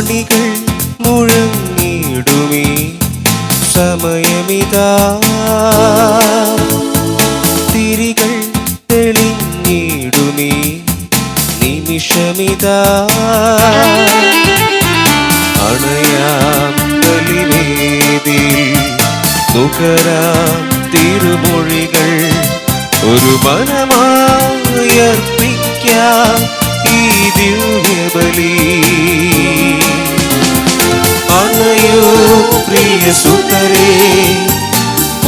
മണികൾ മുഴങ്ങിടുമേ സമയമിതാ, തിരികൾ തെളിഞ്ഞിടുമേ നിമിഷമിതാ. അണയാം ബലിവേദി നുകരാം തിരുമൊഴികൾ ഒരു മനമായി അർപ്പിക്കാം ഈ ദിവ്യബലി. അണയൂ പ്രിയ സുതരേ,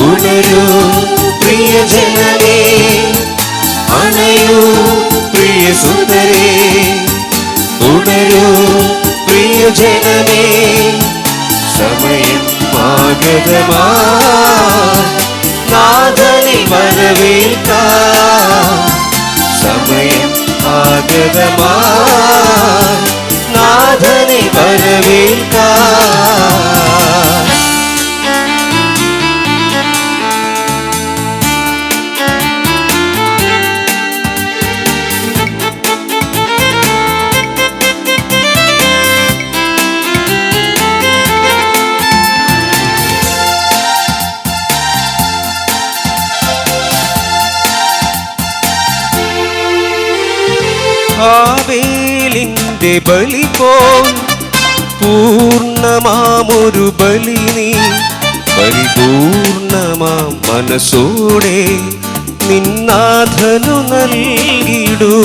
ഉണരൂ പ്രിയ ജനമേ, അണയൂ പ്രിയ സുതരേ, ഉണരൂ പ്രിയ ജനമേ. സമയം ആഗതമായി നാഥനെ വരവേൽക്കാം, സമയം ആഗതമായി നാഥനെ വരവേൽക്കാം. ഹാബേലിന്റെ ബലി പോൽ പൂർണ്ണമാമൊരു ബലി നീ പരിപൂർണമാം മനസ്സോടെ നിന്നാഥനു നൽകിടൂ.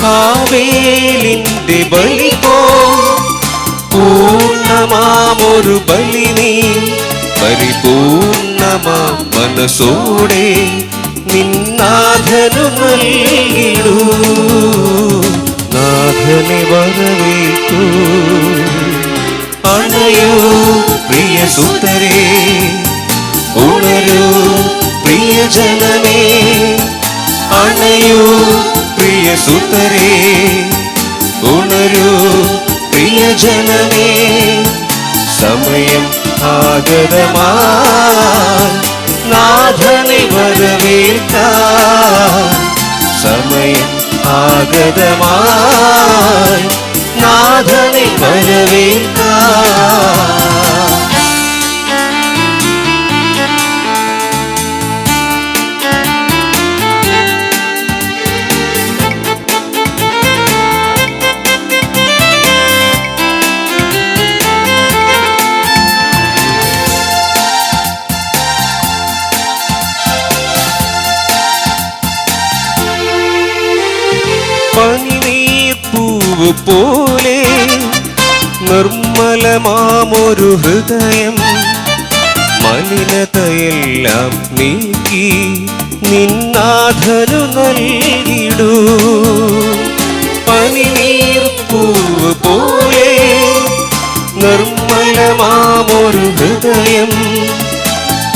ഹാബേലിന്റെ ബലി പോൽ പൂർണ്ണമാമൊരു ബലി നീ പരിപൂർണമാം മനസ്സോടെ നിന്നാഥനു നൽകിടൂ. നാഥനെ വരവേൽക്കൂ. അണയൂ പ്രിയ സുതരേ, ഉണരൂ പ്രിയ ജനമേ, അണയൂ പ്രിയ സുതരേ, ഉണരൂ പ്രിയ ജനമേ. സമയം ആഗതമായി നാഥനെ വരവേൽക്കാം, സമയം ആഗതമായി നാഥനെ വരവേൽക്കാം. പനിനീർപ്പൂവ് പോലെ നിർമ്മലമാമൊരു ഹൃദയം മലിനതയെല്ലാം നീക്കി നിന്നാഥനു നൽകിടൂ. പനിനീർപ്പൂവ് പോലെ നിർമ്മലമാമൊരു ഹൃദയം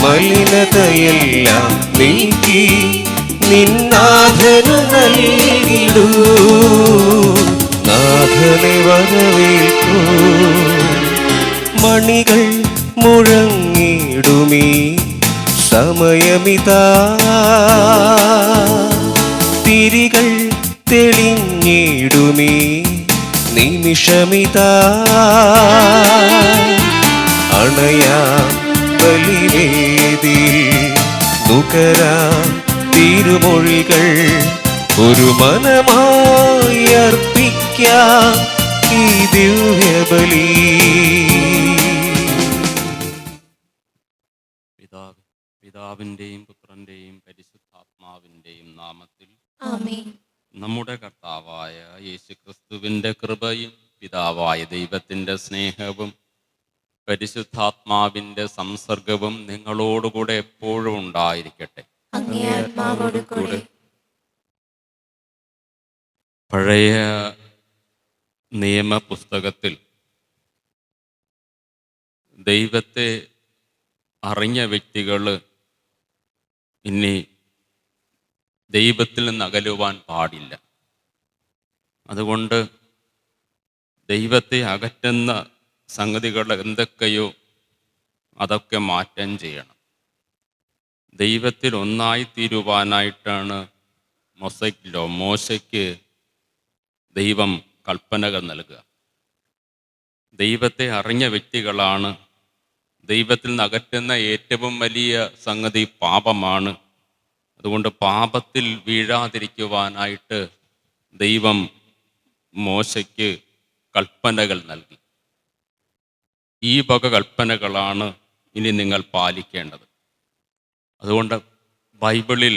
മലിനതയെല്ലാം നീക്കി നിന്നാഥനു നൽകിടൂ. നാഥനെ വരവേൽക്കൂ. മണികൾ മുഴങ്ങിടുമീ സമയമിതാ, തിരികൾ തെളിഞ്ഞിടുമീ നിമിഷമിതാ. അണയാം ബലിവേദിയിൽ നുകരാം തിരുമൊഴികൾ ഒരു മനമായി അർപ്പിക്കാം ഈ ദിവ്യബലി. പിതാവിൻ്റെയും പുത്രൻ്റെയും പരിശുദ്ധാത്മാവിൻ്റെയും നാമത്തിൽ ആമേൻ. നമ്മുടെ കർത്താവായ യേശുക്രിസ്തുവിൻ്റെ കൃപയും പിതാവായ ദൈവത്തിൻ്റെ സ്നേഹവും പരിശുദ്ധാത്മാവിൻ്റെ സംസർഗവും നിങ്ങളോടുകൂടെ എപ്പോഴും ഉണ്ടായിരിക്കട്ടെ. അങ്ങേ ആത്മാവോട് കൂടെ. പഴയ നിയമ പുസ്തകത്തിൽ ദൈവത്തെ അറിഞ്ഞ വ്യക്തികൾ ഇനി ദൈവത്തിൽ നിന്ന് അകലുവാൻ പാടില്ല. അതുകൊണ്ട് ദൈവത്തെ അകറ്റുന്ന സംഗതികൾ എന്തൊക്കെയോ അതൊക്കെ മാറ്റം ചെയ്യണം. ദൈവത്തിൽ ഒന്നായിത്തീരുവാനായിട്ടാണ് മോശയ്ക്ക് ദൈവം കൽപ്പനകൾ നൽകുക. ദൈവത്തെ അറിഞ്ഞ വ്യക്തികളാണ്. ദൈവത്തിൽ നിന്ന് അകറ്റുന്ന ഏറ്റവും വലിയ സംഗതി പാപമാണ്. അതുകൊണ്ട് പാപത്തിൽ വീഴാതിരിക്കുവാനായിട്ട് ദൈവം മോശയ്ക്ക് കൽപ്പനകൾ നൽകി. ഈ വക കൽപ്പനകളാണ് ഇനി നിങ്ങൾ പാലിക്കേണ്ടത്. അതുകൊണ്ട് ബൈബിളിൽ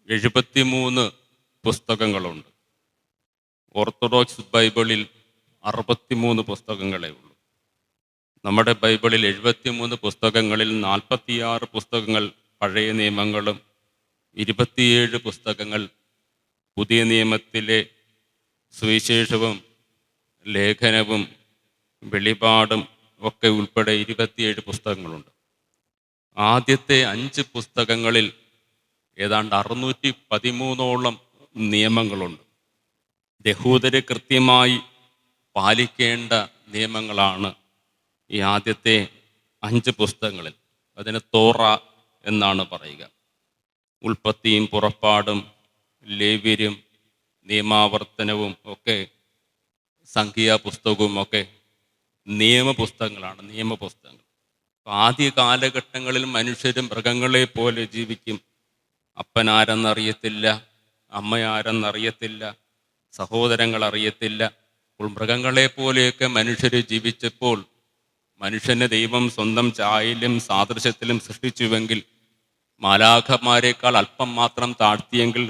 73 പുസ്തകങ്ങളുണ്ട്. ഓർത്തഡോക്സ് ബൈബിളിൽ 63 പുസ്തകങ്ങളേ ഉള്ളൂ. നമ്മുടെ ബൈബിളിൽ 73 പുസ്തകങ്ങളിൽ 46 പുസ്തകങ്ങൾ പഴയ നിയമങ്ങളും 27 പുസ്തകങ്ങൾ പുതിയ നിയമത്തിലെ സുവിശേഷവും ലേഖനവും വെളിപാടും ഒക്കെ ഉൾപ്പെടെ 27 പുസ്തകങ്ങളുണ്ട്. ആദ്യത്തെ 5 പുസ്തകങ്ങളിൽ ഏതാണ്ട് 613ഓളം നിയമങ്ങളുണ്ട്. യഹൂദര് കൃത്യമായി പാലിക്കേണ്ട നിയമങ്ങളാണ് ഈ ആദ്യത്തെ 5 പുസ്തകങ്ങളിൽ. അതിന് തോറ എന്നാണ് പറയുക. ഉൽപ്പത്തിയും പുറപ്പാടും ലേവ്യരും നിയമാവർത്തനവും ഒക്കെ സംഖ്യാപുസ്തകവും ഒക്കെ നിയമപുസ്തകങ്ങൾ. ആദ്യ കാലഘട്ടങ്ങളിൽ മനുഷ്യരും മൃഗങ്ങളെ പോലെ ജീവിക്കും. അപ്പനാരെന്നറിയത്തില്ല, അമ്മയാരെന്നറിയത്തില്ല, സഹോദരങ്ങൾ അറിയത്തില്ല. അപ്പോൾ മൃഗങ്ങളെ പോലെയൊക്കെ മനുഷ്യർ ജീവിച്ചപ്പോൾ മനുഷ്യനെ ദൈവം സ്വന്തം ചായയിലും സാദൃശ്യത്തിലും സൃഷ്ടിച്ചുവെങ്കിൽ, മാലാഖമാരേക്കാൾ അല്പം മാത്രം താഴ്ത്തിയെങ്കിൽ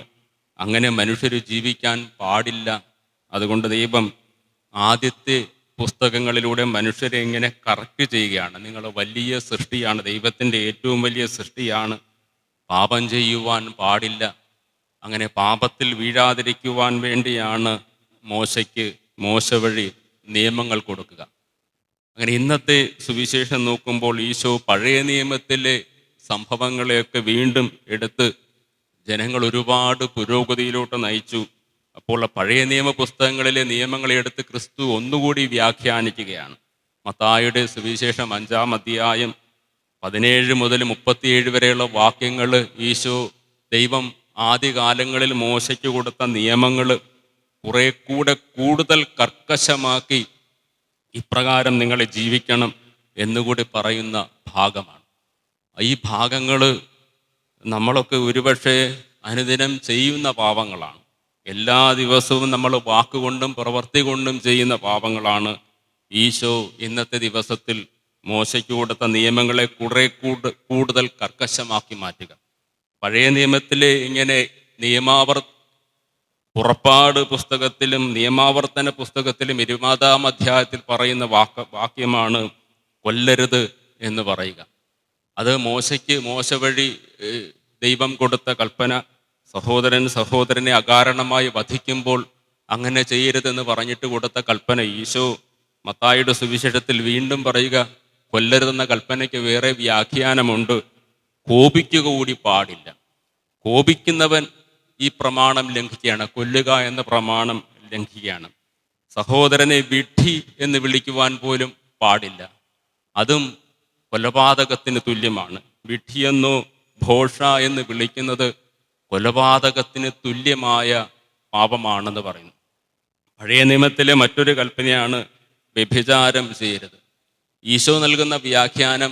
അങ്ങനെ മനുഷ്യർ ജീവിക്കാൻ പാടില്ല. അതുകൊണ്ട് ദൈവം ആദ്യത്തെ പുസ്തകങ്ങളിലൂടെ മനുഷ്യരെ ഇങ്ങനെ കറക്റ്റ് ചെയ്യുകയാണ്. നിങ്ങൾ വലിയ സൃഷ്ടിയാണ്, ദൈവത്തിൻ്റെ ഏറ്റവും വലിയ സൃഷ്ടിയാണ്, പാപം ചെയ്യുവാൻ പാടില്ല. അങ്ങനെ പാപത്തിൽ വീഴാതിരിക്കുവാൻ വേണ്ടിയാണ് മോശയ്ക്ക് മോശ വഴി നിയമങ്ങൾ കൊടുക്കുക. അങ്ങനെ ഇന്നത്തെ സുവിശേഷം നോക്കുമ്പോൾ ഈശോ പഴയ നിയമത്തിലെ സംഭവങ്ങളെയൊക്കെ വീണ്ടും എടുത്ത് ജനങ്ങൾ ഒരുപാട് പുരോഗതിയിലോട്ട് നയിച്ചു. അപ്പോൾ പഴയ നിയമ പുസ്തകങ്ങളിലെ നിയമങ്ങളെ എടുത്ത് ക്രിസ്തു ഒന്നുകൂടി വ്യാഖ്യാനിക്കുകയാണ്. മത്തായിയുടെ സുവിശേഷം 5-ാം അധ്യായം 17 മുതൽ 37 വരെയുള്ള വാക്യങ്ങൾ ഈശോ ദൈവം ആദ്യകാലങ്ങളിൽ മോശയ്ക്ക് കൊടുത്ത നിയമങ്ങൾ കുറെ കൂടെ കൂടുതൽ കർക്കശമാക്കി ഇപ്രകാരം നിങ്ങൾ ജീവിക്കണം എന്നുകൂടി പറയുന്ന ഭാഗമാണ്. ഈ ഭാഗങ്ങൾ നമ്മളൊക്കെ ഒരുപക്ഷെ അനുദിനം ചെയ്യുന്ന പാപങ്ങളാണ്. എല്ലാ ദിവസവും നമ്മൾ വാക്കുകൊണ്ടും പ്രവൃത്തി കൊണ്ടും ചെയ്യുന്ന പാപങ്ങളാണ്. ഈശോ ഇന്നത്തെ ദിവസത്തിൽ മോശയ്ക്ക് കൊടുത്ത നിയമങ്ങളെ കുറെ കൂടുതൽ കർക്കശമാക്കി മാറ്റുക. പഴയ നിയമത്തിലെ ഇങ്ങനെ പുറപ്പാട് പുസ്തകത്തിലും നിയമാവർത്തന പുസ്തകത്തിലും 20-ാം അധ്യായത്തിൽ പറയുന്ന വാക്യമാണ് കൊല്ലരുത് എന്ന് പറയുക. അത് മോശ വഴി ദൈവം കൊടുത്ത കൽപ്പന. സഹോദരനെ അകാരണമായി വധിക്കുമ്പോൾ അങ്ങനെ ചെയ്യരുതെന്ന് പറഞ്ഞിട്ട് കൊടുത്ത കൽപ്പന ഈശോ മത്തായിയുടെ സുവിശേഷത്തിൽ വീണ്ടും പറയുക. കൊല്ലരുതെന്ന കൽപ്പനയ്ക്ക് വേറെ വ്യാഖ്യാനമുണ്ട്. കോപിക്കുക കൂടി പാടില്ല. കോപിക്കുന്നവൻ ഈ പ്രമാണം ലംഘിക്കുകയാണ്, കൊല്ലുക എന്ന പ്രമാണം ലംഘിക്കുകയാണ്. സഹോദരനെ വിഡ്ഢി എന്ന് വിളിക്കുവാൻ പോലും പാടില്ല. അതും കൊലപാതകത്തിന് തുല്യമാണ്. വിഡ്ഢിയെന്നോ ഭോഷ എന്ന് വിളിക്കുന്നത് കൊലപാതകത്തിന് തുല്യമായ പാപമാണെന്ന് പറയുന്നു. പഴയ നിയമത്തിലെ മറ്റൊരു കൽപ്പനയാണ് വ്യഭിചാരം ചെയ്യരുത്. ഈശോ നൽകുന്ന വ്യാഖ്യാനം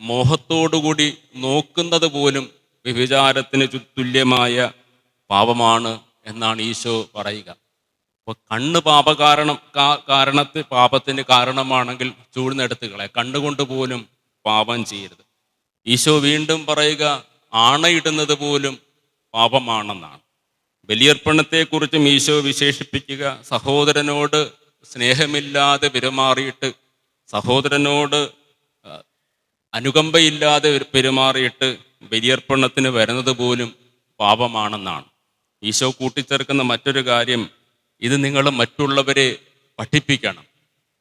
മോഹത്തോടുകൂടി നോക്കുന്നത് പോലും വ്യഭിചാരത്തിന് തുല്യമായ പാപമാണ് എന്നാണ് ഈശോ പറയുക. അപ്പോൾ കണ്ണ് പാപത്തിന് കാരണമാണെങ്കിൽ ചൂഴ്ന്നെടുത്ത് കളയാം. കണ്ണുകൊണ്ട് പോലും പാപം ചെയ്യരുത്. ഈശോ വീണ്ടും പറയുക ആണയിടുന്നത് പോലും പാപമാണെന്നാണ്. ബലിയർപ്പണത്തെക്കുറിച്ചും ഈശോ വിശേഷിപ്പിക്കുക സഹോദരനോട് സ്നേഹമില്ലാതെ പെരുമാറിയിട്ട്, സഹോദരനോട് അനുകമ്പയില്ലാതെ പെരുമാറിയിട്ട് ബലിയർപ്പണത്തിന് വരുന്നത് പോലും പാപമാണെന്നാണ്. ഈശോ കൂട്ടിച്ചേർക്കുന്ന മറ്റൊരു കാര്യം, ഇത് നിങ്ങൾ മറ്റുള്ളവരെ പഠിപ്പിക്കണം.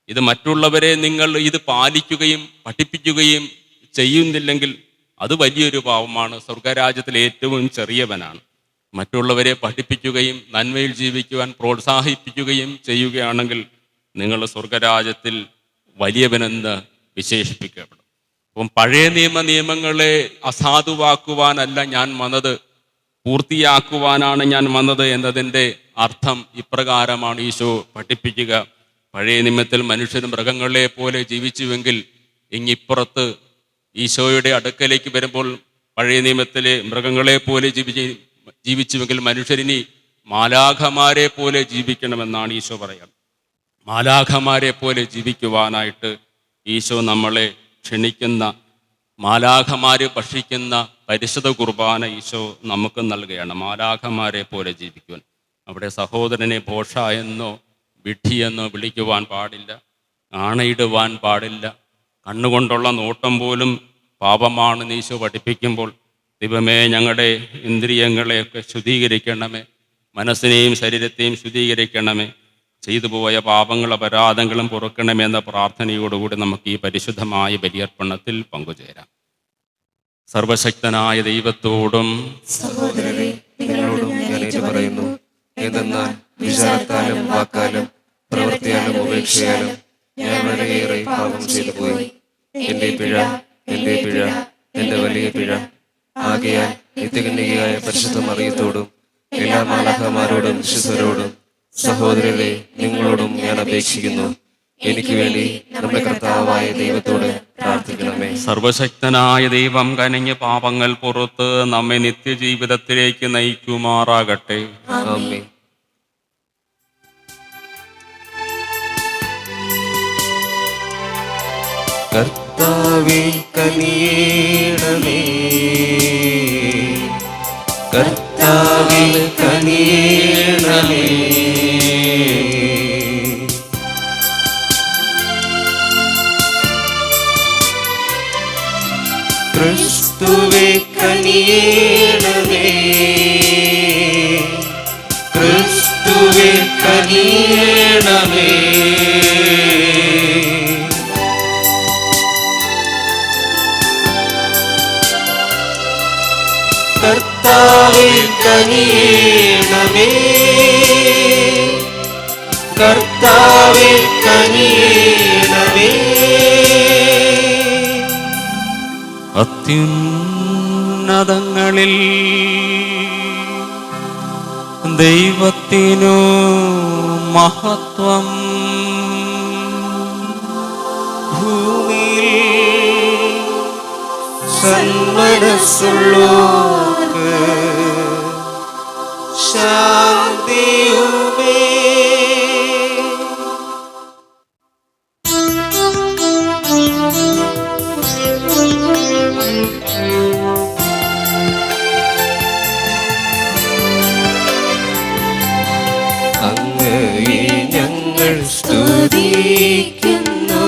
മറ്റുള്ളവരെ നിങ്ങൾ ഇത് പാലിക്കുകയും പഠിപ്പിക്കുകയും ചെയ്യുന്നില്ലെങ്കിൽ അത് വലിയൊരു പാപമാണ്. സ്വർഗരാജ്യത്തിൽ ഏറ്റവും ചെറിയവനാണ്. മറ്റുള്ളവരെ പഠിപ്പിക്കുകയും നന്മയിൽ ജീവിക്കുവാൻ പ്രോത്സാഹിപ്പിക്കുകയും ചെയ്യുകയാണെങ്കിൽ നിങ്ങൾ സ്വർഗരാജ്യത്തിൽ വലിയവനെന്ന് വിശേഷിപ്പിക്കപ്പെടും. അപ്പം പഴയ നിയമങ്ങളെ അസാധുവാക്കുവാനല്ല ഞാൻ വന്നത്, പൂർത്തിയാക്കുവാനാണ് ഞാൻ വന്നത് എന്നതിൻ്റെ അർത്ഥം ഇപ്രകാരമാണ് ഈശോ പഠിപ്പിക്കുക. പഴയ നിയമത്തിൽ മനുഷ്യർ മൃഗങ്ങളെ പോലെ ജീവിച്ചുവെങ്കിൽ ഇങ്ങിപ്പുറത്ത് ഈശോയുടെ അടുക്കലേക്ക് വരുമ്പോൾ പഴയ നിയമത്തിലെ മൃഗങ്ങളെ പോലെ ജീവിച്ചുവെങ്കിൽ മനുഷ്യരിനി മാലാഖമാരെ പോലെ ജീവിക്കണമെന്നാണ് ഈശോ പറയുക. മാലാഖമാരെ പോലെ ജീവിക്കുവാനായിട്ട് ഈശോ നമ്മളെ ക്ഷണിക്കുന്ന, മാലാഖമാര് ഭക്ഷിക്കുന്ന പരിശുദ്ധ കുർബാന ഈശോ നമുക്ക് നൽകുകയാണ്. മാലാഖമാരെ പോലെ ജീവിക്കുവാൻ. അവിടെ സഹോദരനെ ഭോഷ എന്നോ വിഡ്ഢിയെന്നോ വിളിക്കുവാൻ പാടില്ല, ആണയിടുവാൻ പാടില്ല. കണ്ണുകൊണ്ടുള്ള നോട്ടം പോലും പാപമാണെന്ന് ഈശോ പഠിപ്പിക്കുമ്പോൾ ദൈവമേ ഞങ്ങളുടെ ഇന്ദ്രിയങ്ങളെയൊക്കെ ശുദ്ധീകരിക്കണമേ, മനസ്സിനെയും ശരീരത്തെയും ശുദ്ധീകരിക്കണമേ, ചെയ്തു പോയ പാപങ്ങളും അപരാധങ്ങളും പൊറുക്കണമെന്ന പ്രാർത്ഥനയോടുകൂടി നമുക്ക് ഈ പരിശുദ്ധമായ ബലിയർപ്പണത്തിൽ പങ്കുചേരാം. സർവശക്തനായ ദൈവത്തോടും സഹോദരരെ നിങ്ങളോടും ഞാൻ പറയുന്നു, എന്തെന്നാൽ വിചാരത്താലും വാക്കാലും പ്രവൃത്തിയാലും ഉപേക്ഷയാലും ഞാൻ വളരെയേറെ പാപം ചെയ്തു പോയി. എന്റെ പിഴ, എന്റെ വലിയ പിഴ. ആകയാൽ നിത്യകന്യകയായ പരിശുദ്ധ മറിയത്തോടും എല്ലാ മാലാഖമാരോടും വിശുദ്ധരോടും സഹോദരരെ നിങ്ങളോടും ഞാൻ അപേക്ഷിക്കുന്നു, എനിക്ക് വേണ്ടി നമ്മുടെ കർത്താവായ ദൈവത്തോട് പ്രാർത്ഥിക്കണമേ. സർവശക്തനായ ദൈവം കനിഞ്ഞ പാപങ്ങൾ പുറത്ത് നമ്മെ നിത്യജീവിതത്തിലേക്ക് നയിക്കുമാറാകട്ടെ. ആമേൻ. കർത്താവേ കനിയേണമേ, കർത്താവേ കനിയേണമേ. ക്രിസ്തുവേ കനിയേണമേ, ക്രിസ്തുവേ കനിയേണമേ. കർത്താവേ കനിയേണമേ, കർത്താവേ കനിയേണമേ. അത്യുന്നതങ്ങളിൽ ദൈവത്തിനു മഹത്വം, ഭൂമിയിൽ സന്മനസ്സുള്ളോർക്ക് ശാന്തിയുമേ. അങ്ങയെ ഞങ്ങൾ സ്തുതിക്കുന്നു,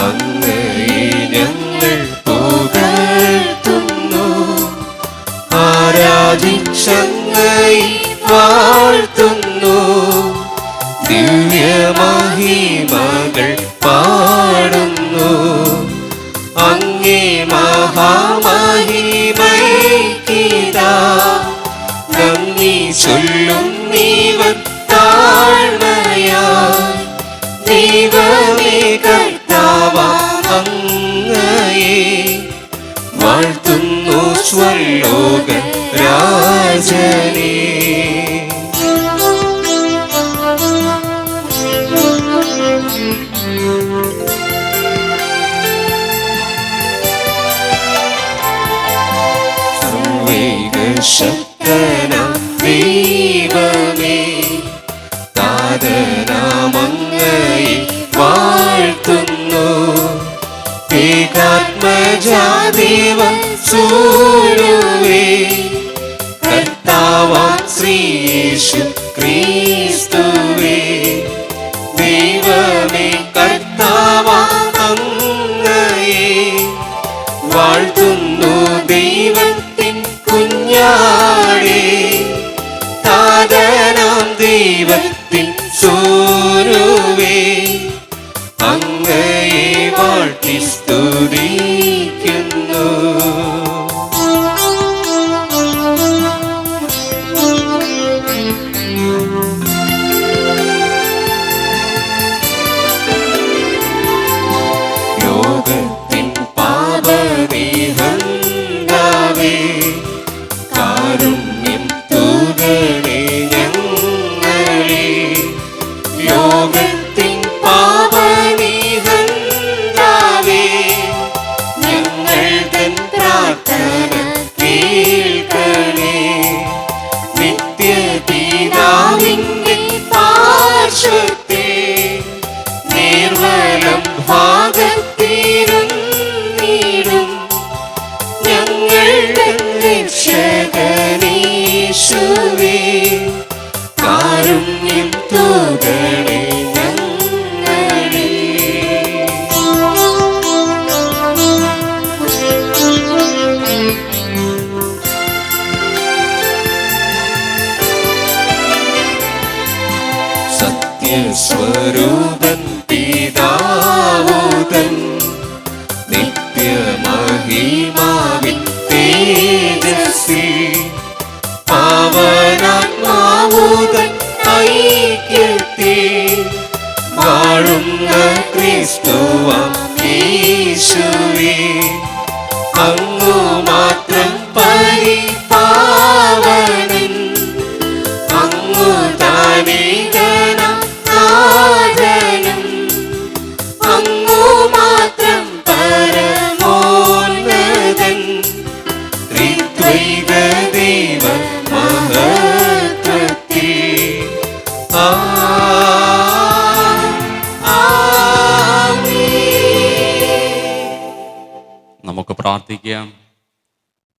അങ്ങയെ ഞങ്ങൾ പുകഴ്ത്തുന്നു, ആരാധിച്ചങ്ങയെ വാഴ്ത്തുന്നു, ദിവ്യമഹിമകൾ പാടുന്നു. അങ്ങേ മഹാമഹിമയ്ക്കിതാ നന്ദി ചൊല്ലും നീവൻ താഴ്മയായി. ദൈവമേ കർത്താവാം അങ്ങയെ വാഴ്ത്തുന്നു സ്വർലോക രാജനേ. സർവൈകശക്തനാം ദൈവമേ, താതനാമങ്ങയെ വാഴ്ത്തുന്നു, ഏകാത്മജാദേവൻ സൂര്യവേ, കർത്താവാം ശ്രീയേശു ക്രിസ്തുവേ. ദൈവമേ കർത്താവാം അങ്ങയെ വാഴ്ത്തുന്നു, ദൈവത്തിൻ കുഞ്ഞാടേ, താതനാം ദൈവത്തിൻ സൂര്യവേ, അങ്ങയെ വാഴ്ത്തി സ്തുതിക്കുന്നു. ലോകത്തിൻ പാപനിഹന്താവേ, കാരുണ്യം തൂകണേ ഞങ്ങളെ. ലോകത്തിൻ പുണ്യസ്വരൂപൻ പിതാവുതൻ നിത്യമഹിമാവിൻ തേജസ്സിൽ പാവനാത്മാവുതൻ ഐക്യത്തിൽ വാഴുന്ന ക്രിസ്തുവാം യേശുവേ അങ്ങു മാത്രം പരിപാവനൻ അങ്ങു താനേകനാഥനും അങ്ങു മാത്രം പരമോന്നതൻ ത്രിത്വൈക ദൈവ മഹത്വത്തിൽ നമുക്ക് പ്രാർത്ഥിക്കാം.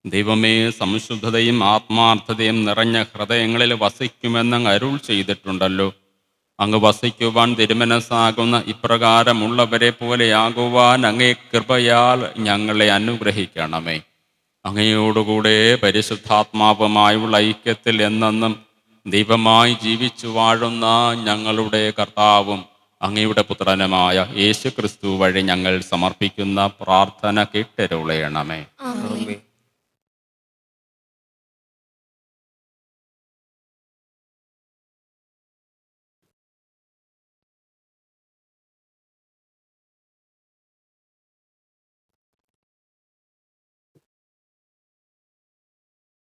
ദൈവമേ, സംശുദ്ധതയും ആത്മാർത്ഥതയും നിറഞ്ഞ ഹൃദയങ്ങളിൽ വസിക്കുമെന്ന് അങ്ങ് അരുൾ ചെയ്തിട്ടുണ്ടല്ലോ. അങ്ങ് വസിക്കുവാൻ തിരുമനസ്സാകുന്ന ഇപ്രകാരമുള്ളവരെ പോലെയാകുവാൻ അങ്ങേ കൃപയാൽ ഞങ്ങളെ അനുഗ്രഹിക്കണമേ. അങ്ങയോടുകൂടെ പരിശുദ്ധാത്മാവുമായുള്ള ഐക്യത്തിൽ എന്നെന്നും ദൈവമായി ജീവിച്ചു വാഴുന്ന ഞങ്ങളുടെ കർത്താവും അങ്ങയുടെ പുത്രനുമായ യേശു ക്രിസ്തു വഴി ഞങ്ങൾ സമർപ്പിക്കുന്ന പ്രാർത്ഥന കേട്ടരുളയണമേ. ആമേൻ.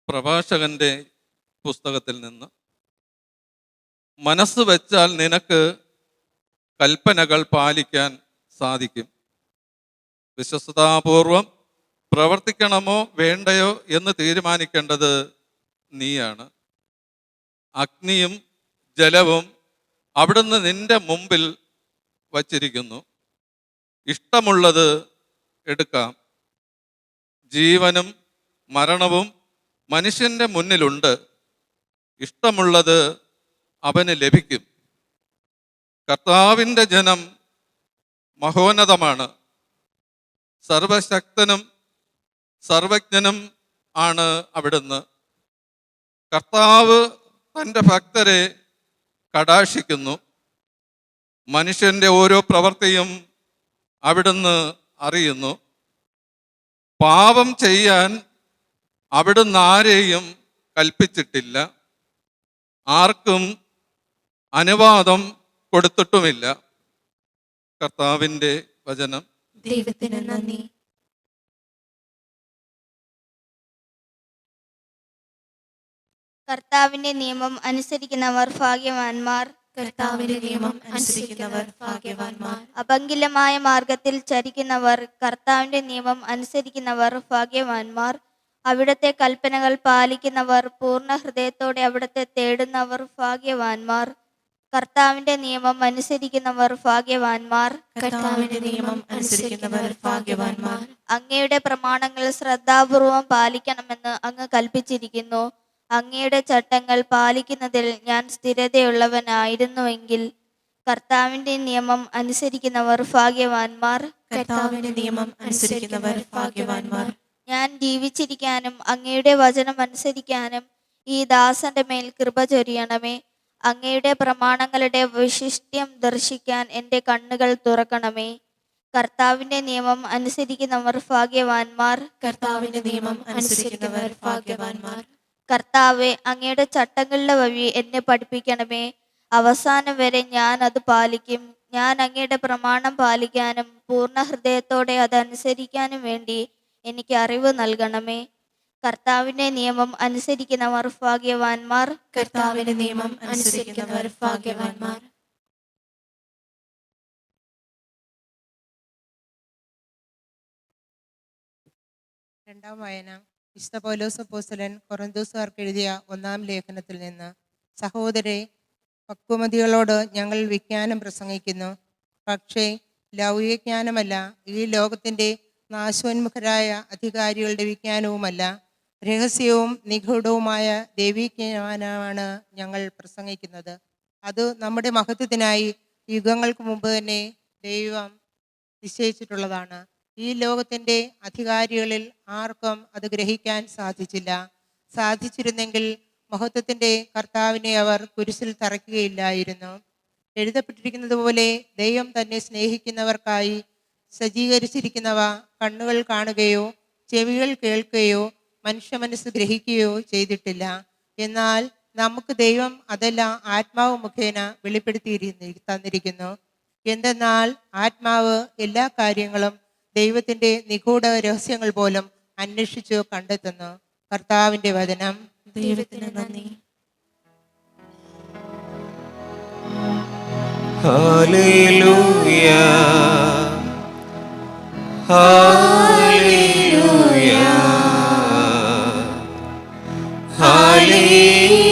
പ്രഭാഷകന്റെ പുസ്തകത്തിൽ നിന്ന്, മനസ്സ് വെച്ചാൽ നിനക്ക് കൽപ്പനകൾ പാലിക്കാൻ സാധിക്കും. വിശ്വസ്തതാപൂർവം പ്രവർത്തിക്കണമോ വേണ്ടയോ എന്ന് തീരുമാനിക്കേണ്ടത് നീയാണ്. അഗ്നിയും ജലവും അവിടുന്ന് നിന്റെ മുമ്പിൽ വച്ചിരിക്കുന്നു. ഇഷ്ടമുള്ളത് എടുക്കാം. ജീവനും മരണവും മനുഷ്യൻ്റെ മുന്നിലുണ്ട്. ഇഷ്ടമുള്ളത് അവന് ലഭിക്കും. കർത്താവിൻ്റെ ജനം മഹോന്നതമാണ്. സർവശക്തനും സർവജ്ഞനും ആണ് അവിടുന്ന്. കർത്താവ് തൻ്റെ ഭക്തരെ കടാക്ഷിക്കുന്നു. മനുഷ്യൻ്റെ ഓരോ പ്രവൃത്തിയും അവിടുന്ന് അറിയുന്നു. പാപം ചെയ്യാൻ അവിടുന്ന് ആരെയും കൽപ്പിച്ചിട്ടില്ല, ആർക്കും അനുവാദം കൊടുത്തിട്ടുമില്ല. കർത്താവിൻ്റെ വചനം. ദൈവത്തിന് നന്ദി. കർത്താവിന്റെ നിയമം അനുസരിക്കുന്നവർ ഭാഗ്യവാന്മാർ. കർത്താവിന്റെ നിയമം അനുസരിക്കുന്നവർ ഭാഗ്യവാന്മാർ. അപങ്കിലമായ മാർഗത്തിൽ ചരിക്കുന്നവർ, കർത്താവിന്റെ നിയമം അനുസരിക്കുന്നവർ ഭാഗ്യവാന്മാർ. അവിടുത്തെ കൽപ്പനകൾ പാലിക്കുന്നവർ, പൂർണ്ണ ഹൃദയത്തോടെ അവിടുത്തെ തേടുന്നവർ ഭാഗ്യവാന്മാർ. കർത്താവിന്റെ നിയമം അനുസരിക്കുന്നവർ ഭാഗ്യവാന്മാർ. കർത്താവിന്റെ നിയമം അനുസരിക്കുന്നവർ ഭാഗ്യവാന്മാർ. അങ്ങയുടെ പ്രമാണങ്ങൾ ശ്രദ്ധാപൂർവം പാലിക്കണമെന്ന് അങ്ങ് കൽപ്പിച്ചിരിക്കുന്നു. അങ്ങയുടെ ചട്ടങ്ങൾ പാലിക്കുന്നതിൽ ഞാൻ സ്ഥിരതയുള്ളവനായിരുന്നുവെങ്കിൽ. കർത്താവിന്റെ നിയമം അനുസരിക്കുന്നവർ ഭാഗ്യവാന്മാർ. കർത്താവിന്റെ നിയമം അനുസരിക്കുന്നവർ ഭാഗ്യവാന്മാർ. ഞാൻ ജീവിച്ചിരിക്കാനും അങ്ങയുടെ വചനം അനുസരിക്കാനും ഈ ദാസന്റെ മേൽ കൃപ ചൊരിയണമേ. അങ്ങയുടെ പ്രമാണങ്ങളുടെ വൈശിഷ്ട്യം ദർശിക്കാൻ എൻ്റെ കണ്ണുകൾ തുറക്കണമേ. കർത്താവിന്റെ നിയമം അനുസരിക്കുന്നവർ ഭാഗ്യവാന്മാർ. കർത്താവിന്റെ നിയമം അനുസരിക്കുന്നവർ ഭാഗ്യവാന്മാർ. കർത്താവെ, അങ്ങയുടെ ചട്ടങ്ങളുടെ വഴി എന്നെ പഠിപ്പിക്കണമേ. അവസാനം വരെ ഞാൻ അത് പാലിക്കും. ഞാൻ അങ്ങയുടെ പ്രമാണം പാലിക്കാനും പൂർണ്ണ ഹൃദയത്തോടെ അതനുസരിക്കാനും വേണ്ടി എനിക്ക് അറിവ് നൽകണമേ. കർത്താവിന്റെ നിയമം അനുസരിക്കുന്നവർ ഭാഗ്യവാന്മാർ. കർത്താവിന്റെ നിയമം അനുസരിക്കുന്നവർ ഭാഗ്യവാന്മാർ. രണ്ടാം വായന. വിശുദ്ധ പൗലോസ് അപ്പോസ്തലൻ കൊറിന്തോസുകാർക്ക് എഴുതിയ 1-ാം ലേഖനത്തിൽ നിന്ന്. സഹോദരരെ, പക്വമതികളോട് ഞങ്ങൾ വിജ്ഞാനം പ്രസംഗിക്കുന്നു. പക്ഷേ ലൗകികജ്ഞാനമല്ല, ഈ ലോകത്തിൻ്റെ നാശോന്മുഖരായ അധികാരികളുടെ വിജ്ഞാനവുമല്ല, രഹസ്യവും നിഗൂഢവുമായ ദൈവീജ്ഞാനമാണ് ഞങ്ങൾ പ്രസംഗിക്കുന്നത്. അത് നമ്മുടെ മഹത്വത്തിനായി യുഗങ്ങൾക്ക് മുമ്പ് തന്നെ ദൈവം നിശ്ചയിച്ചിട്ടുള്ളതാണ്. ഈ ലോകത്തിൻ്റെ അധികാരികളിൽ ആർക്കും അത് ഗ്രഹിക്കാൻ സാധിച്ചില്ല. സാധിച്ചിരുന്നെങ്കിൽ മഹത്വത്തിൻ്റെ കർത്താവിനെ അവർ കുരിശിൽ തറയ്ക്കുകയില്ലായിരുന്നു. എഴുതപ്പെട്ടിരിക്കുന്നത് പോലെ ദൈവം തന്നെ സ്നേഹിക്കുന്നവർക്കായി സജ്ജീകരിച്ചിരിക്കുന്നവ കണ്ണുകൾ കാണുകയോ ചെവികൾ കേൾക്കുകയോ മനുഷ്യ മനസ്സ് ഗ്രഹിക്കുകയോ ചെയ്തിട്ടില്ല. എന്നാൽ നമുക്ക് ദൈവം അതെല്ലാം ആത്മാവ് മുഖേന തന്നിരിക്കുന്നു. എന്തെന്നാൽ ആത്മാവ് എല്ലാ കാര്യങ്ങളും ദൈവത്തിൻ്റെ നിഗൂഢ രഹസ്യങ്ങൾ പോലും അന്വേഷിച്ചു കണ്ടെത്തുന്നു. കർത്താവിൻ്റെ വചനം. ദൈവത്തിന് നന്ദി. Hallelujah hallelujah hallelujah.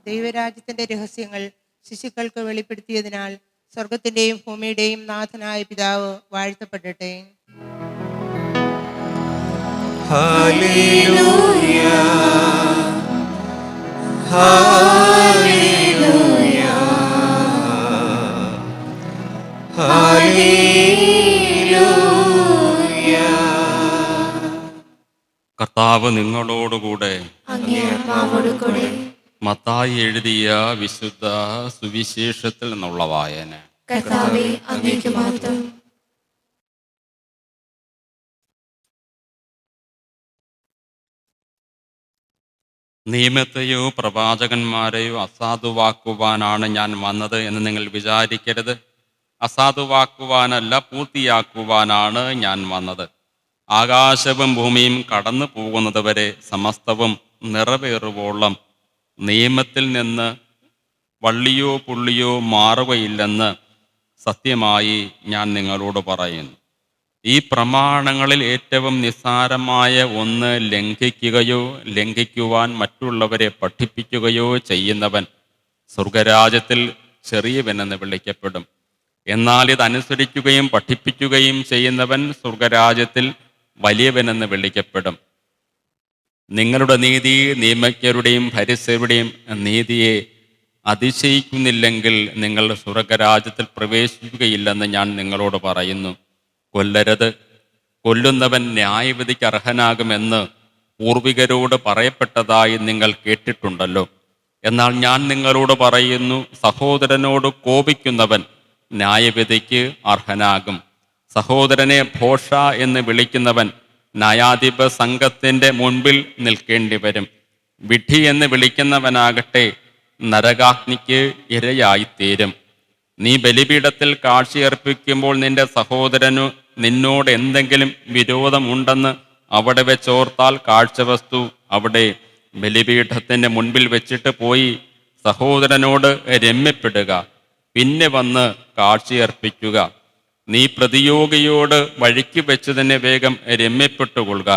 ദൈവരാജ്യത്തിന്റെ രഹസ്യങ്ങൾ ശിശുക്കൾക്ക് വെളിപ്പെടുത്തിയതിനാൽ സ്വർഗത്തിന്റെയും ഭൂമിയുടെയും നാഥനായ പിതാവ് വാഴ്ത്തപ്പെടട്ടെ. Hallelujah hallelujah hallelujah. കർത്താവ് നിങ്ങളോടുകൂടെ. അങ്ങേ ആത്മാവോടുകൂടെ. മത്തായി എഴുതിയ വിശുദ്ധ സുവിശേഷത്തിൽ നിന്നുള്ള വായന. കർത്താവേ, അങ്ങേക്ക് മഹത്വം. നിയമത്തെയോ പ്രവാചകന്മാരെയോ അസാധുവാക്കുവാനാണ് ഞാൻ വന്നത് എന്ന് നിങ്ങൾ വിചാരിക്കരുത്. അസാധുവാക്കുവാനല്ല, പൂർത്തിയാക്കുവാനാണ് ഞാൻ വന്നത്. ആകാശവും ഭൂമിയും കടന്നു പോകുന്നത് വരെ സമസ്തവും നിറവേറുവോളം നിയമത്തിൽ നിന്ന് വള്ളിയോ പുള്ളിയോ മാറുകയില്ലെന്ന് സത്യമായി ഞാൻ നിങ്ങളോട് പറയുന്നു. ഈ പ്രമാണങ്ങളിൽ ഏറ്റവും നിസ്സാരമായ ഒന്ന് ലംഘിക്കുകയോ ലംഘിക്കുവാൻ മറ്റുള്ളവരെ പഠിപ്പിക്കുകയോ ചെയ്യുന്നവൻ സ്വർഗരാജ്യത്തിൽ ചെറിയവനെന്ന് വിളിക്കപ്പെടും. എന്നാൽ ഇതനുസരിക്കുകയും പഠിപ്പിക്കുകയും ചെയ്യുന്നവൻ സ്വർഗരാജ്യത്തിൽ വലിയവനെന്ന് വിളിക്കപ്പെടും. നിങ്ങളുടെ നീതി നിയമജ്ഞരുടെയും ഫരിസയരുടെയും നീതിയെ അതിശയിക്കുന്നില്ലെങ്കിൽ നിങ്ങൾ സ്വർഗരാജ്യത്തിൽ പ്രവേശിക്കുകയില്ലെന്ന് ഞാൻ നിങ്ങളോട് പറയുന്നു. കൊല്ലരുത്, കൊല്ലുന്നവൻ ന്യായവിധിക്ക് അർഹനാകുമെന്ന് പൂർവികരോട് പറയപ്പെട്ടതായി നിങ്ങൾ കേട്ടിട്ടുണ്ടല്ലോ. എന്നാൽ ഞാൻ നിങ്ങളോട് പറയുന്നു, സഹോദരനോട് കോപിക്കുന്നവൻ ന്യായവിധിക്ക് അർഹനാകും. സഹോദരനെ ഭോഷ എന്ന് വിളിക്കുന്നവൻ ന്യായാധിപ സംഘത്തിൻ്റെ മുൻപിൽ നിൽക്കേണ്ടി വരും. വിഡ്ഢി എന്ന് വിളിക്കുന്നവനാകട്ടെ നരകാഗ്നിക്ക് ഇരയായിത്തീരും. നീ ബലിപീഠത്തിൽ കാഴ്ചയർപ്പിക്കുമ്പോൾ നിന്റെ സഹോദരനു നിന്നോട് എന്തെങ്കിലും വിരോധമുണ്ടെന്ന് അവിടെ വെച്ചോർത്താൽ കാഴ്ചവസ്തു അവിടെ ബലിപീഠത്തിൻ്റെ മുൻപിൽ വെച്ചിട്ട് പോയി സഹോദരനോട് രമ്യപ്പെടുക. പിന്നെ വന്ന് കാഴ്ചയർപ്പിക്കുക. നീ പ്രതിയോഗിയോട് വഴിക്ക് വെച്ച് തന്നെ വേഗം രമ്യപ്പെട്ടുകൊള്ളുക.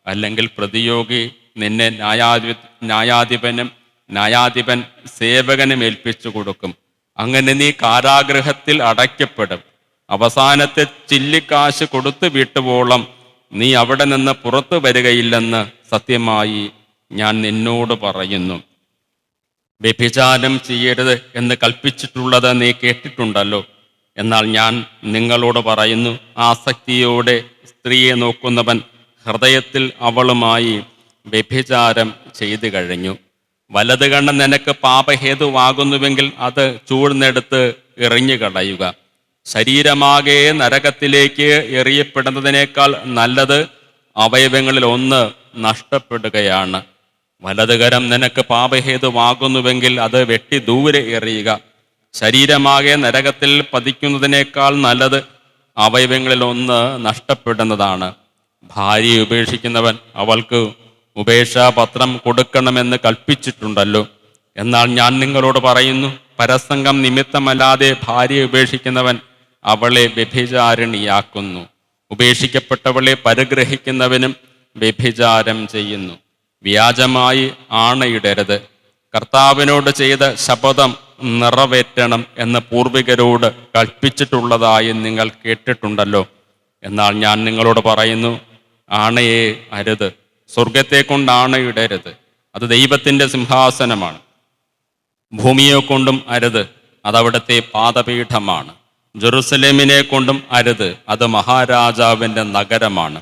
അല്ലെങ്കിൽ പ്രതിയോഗി നിന്നെ ന്യായാധിപൻ സേവകനും ഏൽപ്പിച്ചു കൊടുക്കും. അങ്ങനെ നീ കാരാഗൃഹത്തിൽ അടയ്ക്കപ്പെടും. അവസാനത്തെ ചില്ലിക്കാശ് കൊടുത്തു വീട്ടുവോളം നീ അവിടെ നിന്ന് പുറത്തു വരികയില്ലെന്ന് സത്യമായി ഞാൻ നിന്നോട് പറയുന്നു. വ്യഭിചാരം ചെയ്യരുത് എന്ന് കൽപ്പിച്ചിട്ടുള്ളത് നീ കേട്ടിട്ടുണ്ടല്ലോ. എന്നാൽ ഞാൻ നിങ്ങളോട് പറയുന്നു, ആസക്തിയോടെ സ്ത്രീയെ നോക്കുന്നവൻ ഹൃദയത്തിൽ അവളുമായി വ്യഭിചാരം ചെയ്തു കഴിഞ്ഞു. വലത് കണ്ണ് നിനക്ക് പാപഹേതുവാകുന്നുവെങ്കിൽ അത് ചൂഴ്ന്നെടുത്ത് എറിഞ്ഞു കളയുക. ശരീരമാകെ നരകത്തിലേക്ക് എറിയപ്പെടുന്നതിനേക്കാൾ നല്ലത് അവയവങ്ങളിൽ ഒന്ന് നഷ്ടപ്പെടുകയാണ്. വലതുകരം നിനക്ക് പാപഹേതുവാകുന്നുവെങ്കിൽ അത് വെട്ടി ദൂരെ എറിയുക. ശരീരമാകെ നരകത്തിൽ പതിക്കുന്നതിനേക്കാൾ നല്ലത് അവയവങ്ങളിൽ ഒന്ന് നഷ്ടപ്പെടുന്നതാണ്. ഭാര്യയെ ഉപേക്ഷിക്കുന്നവൻ അവൾക്ക് ഉപേക്ഷാപത്രം കൊടുക്കണമെന്ന് കൽപ്പിച്ചിട്ടുണ്ടല്ലോ. എന്നാൽ ഞാൻ നിങ്ങളോട് പറയുന്നു, പരസംഗം നിമിത്തമല്ലാതെ ഭാര്യയെ ഉപേക്ഷിക്കുന്നവൻ അവളെ വ്യഭിചാരിണിയാക്കുന്നു. ഉപേക്ഷിക്കപ്പെട്ടവളെ പരിഗ്രഹിക്കുന്നവനും വ്യഭിചാരം ചെയ്യുന്നു. വ്യാജമായി ആണയിടരുത്. കർത്താവിനോട് ചെയ്ത ശപഥം നിറവേറ്റണം എന്ന് പൂർവികരോട് കൽപ്പിച്ചിട്ടുള്ളതായി നിങ്ങൾ കേട്ടിട്ടുണ്ടല്ലോ. എന്നാൽ ഞാൻ നിങ്ങളോട് പറയുന്നു, ആണയെ അരുത്. സ്വർഗത്തെ കൊണ്ട് ആണയിടരുത്, അത് ദൈവത്തിൻ്റെ സിംഹാസനമാണ്. ഭൂമിയെ കൊണ്ടും അരുത്, അതവിടുത്തെ പാദപീഠമാണ്. ജെറുസലേമിനെ കൊണ്ടും അരുത്, അത് മഹാരാജാവിൻ്റെ നഗരമാണ്.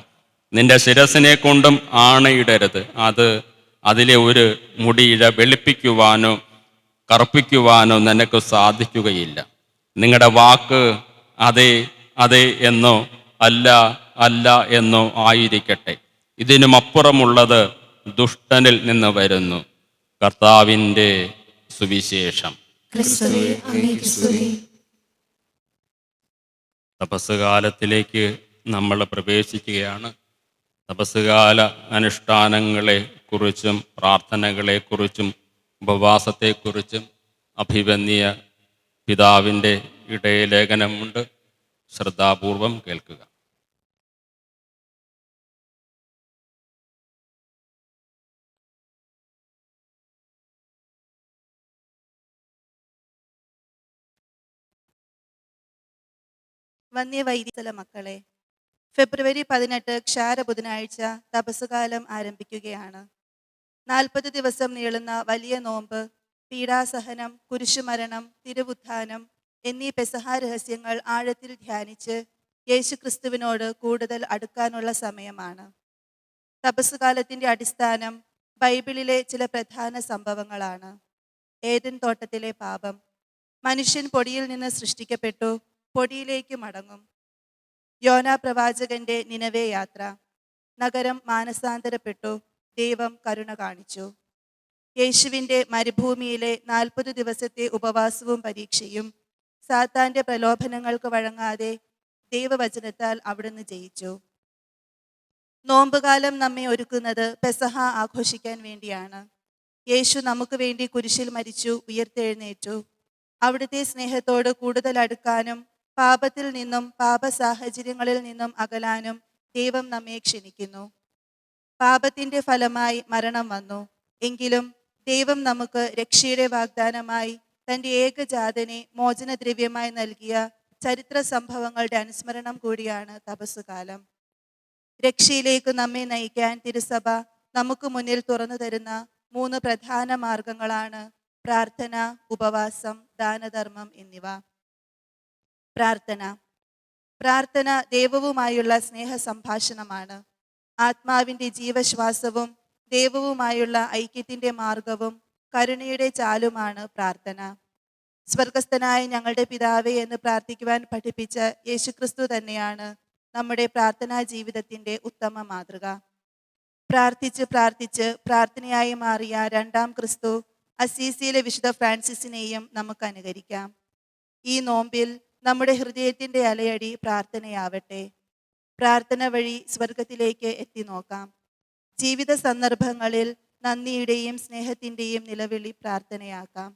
നിന്റെ ശിരസിനെ കൊണ്ടും ആണയിടരുത്, അത് അതിലെ ഒരു മുടിയിഴ വെളുപ്പിക്കുവാനോ കറുപ്പിക്കുവാനോ നിനക്ക് സാധിക്കുകയില്ല. നിങ്ങളുടെ വാക്ക് അതെ അതെ എന്നോ അല്ല അല്ല എന്നോ ആയിരിക്കട്ടെ. ഇതിനുമപ്പുറമുള്ളത് ദുഷ്ടനിൽ നിന്ന് വരുന്നു. കർത്താവിൻ്റെ സുവിശേഷം. ക്രിസ്തുവേ അങ്ങേക്ക് സ്തുതി. തപസ്സുകാലത്തിലേക്ക് നമ്മൾ പ്രവേശിക്കുകയാണ്. തപസ്സുകാല അനുഷ്ഠാനങ്ങളെക്കുറിച്ചും പ്രാർത്ഥനകളെക്കുറിച്ചും ഉപവാസത്തെക്കുറിച്ചും അഭിവന്യ പിതാവിൻ്റെ ഇടയലേഖനമുണ്ട്. ശ്രദ്ധാപൂർവം കേൾക്കുക. വന്യവൈദ്യല മക്കളെ, ഫെബ്രുവരി 18 ക്ഷാര ബുധനാഴ്ച തപസ്സുകാലം ആരംഭിക്കുകയാണ്. 40 ദിവസം നീളുന്ന വലിയ നോമ്പ്, പീഡാസഹനം, കുരിശുമരണം, തിരുവുത്ഥാനം എന്നീ പെസഹ രഹസ്യങ്ങൾ ആഴത്തിൽ ധ്യാനിച്ച് യേശുക്രിസ്തുവിനോട് കൂടുതൽ അടുക്കാനുള്ള സമയമാണ്. തപസ്സുകാലത്തിൻ്റെ അടിസ്ഥാനം ബൈബിളിലെ ചില പ്രധാന സംഭവങ്ങളാണ്. ഏദൻ തോട്ടത്തിലെ പാപം. മനുഷ്യൻ പൊടിയിൽ നിന്ന് സൃഷ്ടിക്കപ്പെട്ടു, പൊടിയിലേക്ക് മടങ്ങും. യോനാ പ്രവാചകന്റെ നിനവേ യാത്ര. നഗരം മാനസാന്തരപ്പെട്ടു, ദൈവം കരുണ കാണിച്ചു. യേശുവിൻ്റെ മരുഭൂമിയിലെ 40 ദിവസത്തെ ഉപവാസവും പരീക്ഷയും. സാത്താന്റെ പ്രലോഭനങ്ങൾക്ക് വഴങ്ങാതെ ദൈവവചനത്താൽ അവിടുന്ന് ജയിച്ചു. നോമ്പുകാലം നമ്മെ ഒരുക്കുന്നത് പെസഹ ആഘോഷിക്കാൻ വേണ്ടിയാണ്. യേശു നമുക്ക് വേണ്ടി കുരിശിൽ മരിച്ചു, ഉയർത്തെഴുന്നേറ്റു. അവിടുത്തെ സ്നേഹത്തോട് കൂടുതൽ അടുക്കാനും പാപത്തിൽ നിന്നും പാപ സാഹചര്യങ്ങളിൽ നിന്നും അകലാനും ദൈവം നമ്മെ ക്ഷണിക്കുന്നു. പാപത്തിൻ്റെ ഫലമായി മരണം വന്നു. എങ്കിലും ദൈവം നമുക്ക് രക്ഷയുടെ വാഗ്ദാനമായി തൻ്റെ ഏകജാതനെ മോചനദ്രവ്യമായി നൽകിയ ചരിത്ര സംഭവങ്ങളുടെ അനുസ്മരണം കൂടിയാണ് തപസ്സുകാലം. രക്ഷയിലേക്ക് നമ്മെ നയിക്കാൻ തിരുസഭ നമുക്ക് മുന്നിൽ തുറന്നു തരുന്ന 3 പ്രധാന മാർഗങ്ങളാണ് പ്രാർത്ഥന, ഉപവാസം, ദാനധർമ്മം എന്നിവ. പ്രാർത്ഥന ദൈവവുമായുള്ള സ്നേഹ സംഭാഷണമാണ്. ആത്മാവിൻ്റെ ജീവശ്വാസവും ദൈവവുമായുള്ള ഐക്യത്തിൻ്റെ മാർഗവും കരുണയുടെ ചാലുമാണ് പ്രാർത്ഥന. സ്വർഗസ്ഥനായ ഞങ്ങളുടെ പിതാവേ എന്ന് പ്രാർത്ഥിക്കുവാൻ പഠിപ്പിച്ച യേശുക്രിസ്തു തന്നെയാണ് നമ്മുടെ പ്രാർത്ഥനാ ജീവിതത്തിൻ്റെ ഉത്തമ മാതൃക. പ്രാർത്ഥിച്ച് പ്രാർത്ഥനയായി മാറിയ 2ാം ക്രിസ്തു അസീസിയിലെ വിശുദ്ധ ഫ്രാൻസിസിനെയും നമുക്ക് അനുകരിക്കാം. ഈ നോമ്പിൽ നമ്മുടെ ഹൃദയത്തിൻ്റെ അലയടി പ്രാർത്ഥനയാവട്ടെ. പ്രാർത്ഥന വഴി സ്വർഗത്തിലേക്ക് എത്തി നോക്കാം. ജീവിത സന്ദർഭങ്ങളിൽ നന്ദിയുടെയും സ്നേഹത്തിൻ്റെയും നിലവിളി പ്രാർത്ഥനയാക്കാം.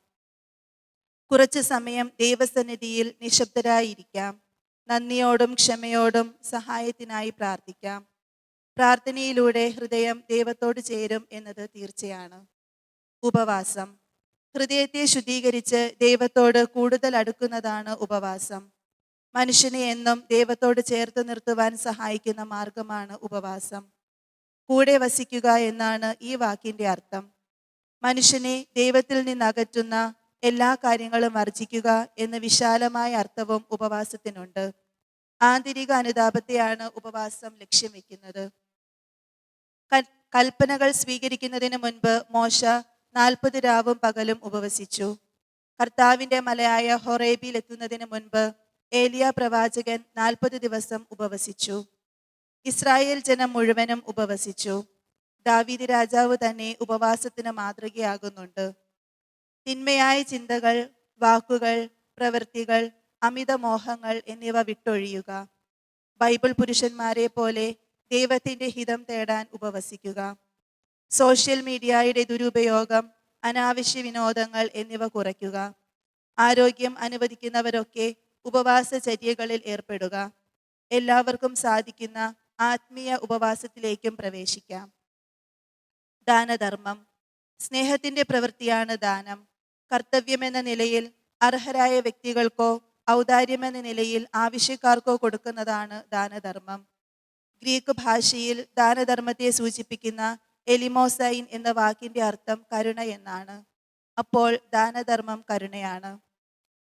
കുറച്ചു സമയം ദൈവസന്നിധിയിൽ നിശബ്ദരായിരിക്കാം. നന്ദിയോടും ക്ഷമയോടും സഹായത്തിനായി പ്രാർത്ഥിക്കാം. പ്രാർത്ഥനയിലൂടെ ഹൃദയം ദൈവത്തോട് ചേരും എന്നത് തീർച്ചയാണ്. ഉപവാസം. ഹൃദയത്തെ ശുദ്ധീകരിച്ച് ദൈവത്തോട് കൂടുതൽ അടുക്കുന്നതാണ് ഉപവാസം. മനുഷ്യനെ എന്നും ദൈവത്തോട് ചേർത്ത് നിർത്തുവാൻ സഹായിക്കുന്ന മാർഗമാണ് ഉപവാസം. കൂടെ വസിക്കുക എന്നാണ് ഈ വാക്കിൻ്റെ അർത്ഥം. മനുഷ്യനെ ദൈവത്തിൽ നിന്ന് അകറ്റുന്ന എല്ലാ കാര്യങ്ങളും വർജിക്കുക എന്ന വിശാലമായ അർത്ഥവും ഉപവാസത്തിനുണ്ട്. ആന്തരിക അനുതാപത്തെയാണ് ഉപവാസം ലക്ഷ്യം വെക്കുന്നത്. കൽപ്പനകൾ സ്വീകരിക്കുന്നതിന് മുൻപ് മോശ 40 രാവും പകലും ഉപവസിച്ചു. കർത്താവിൻ്റെ മലയായ ഹൊറേബിൽ എത്തുന്നതിന് മുൻപ് ഏലിയ പ്രവാചകൻ 40 ദിവസം ഉപവസിച്ചു. ഇസ്രായേൽ ജനം മുഴുവനും ഉപവസിച്ചു. ദാവീദ് രാജാവ് തന്നെ ഉപവാസത്തിന് മാതൃകയാകുന്നുണ്ട്. തിന്മയായ ചിന്തകൾ, വാക്കുകൾ, പ്രവൃത്തികൾ, അമിതമോഹങ്ങൾ എന്നിവ വിട്ടൊഴിയുക. ബൈബിൾ പുരുഷന്മാരെ പോലെ ദൈവത്തിൻ്റെ ഹിതം തേടാൻ ഉപവസിക്കുക. സോഷ്യൽ മീഡിയയുടെ ദുരുപയോഗം, അനാവശ്യ വിനോദങ്ങൾ എന്നിവ കുറയ്ക്കുക. ആരോഗ്യം അനുവദിക്കുന്നവരൊക്കെ ഉപവാസചര്യകളിൽ ഏർപ്പെടുക. എല്ലാവർക്കും സാധിക്കുന്ന ആത്മീയ ഉപവാസത്തിലേക്കും പ്രവേശിക്കാം. ദാനധർമ്മം. സ്നേഹത്തിൻ്റെ പ്രവൃത്തിയാണ് ദാനം. കർത്തവ്യമെന്ന നിലയിൽ അർഹരായ വ്യക്തികൾക്കോ ഔദാര്യമെന്ന നിലയിൽ ആവശ്യക്കാർക്കോ കൊടുക്കുന്നതാണ് ദാനധർമ്മം. ഗ്രീക്ക് ഭാഷയിൽ ദാനധർമ്മത്തെ സൂചിപ്പിക്കുന്ന എലിമോസൈൻ എന്ന വാക്കിൻ്റെ അർത്ഥം കരുണ എന്നാണ്. അപ്പോൾ ദാനധർമ്മം കരുണയാണ്.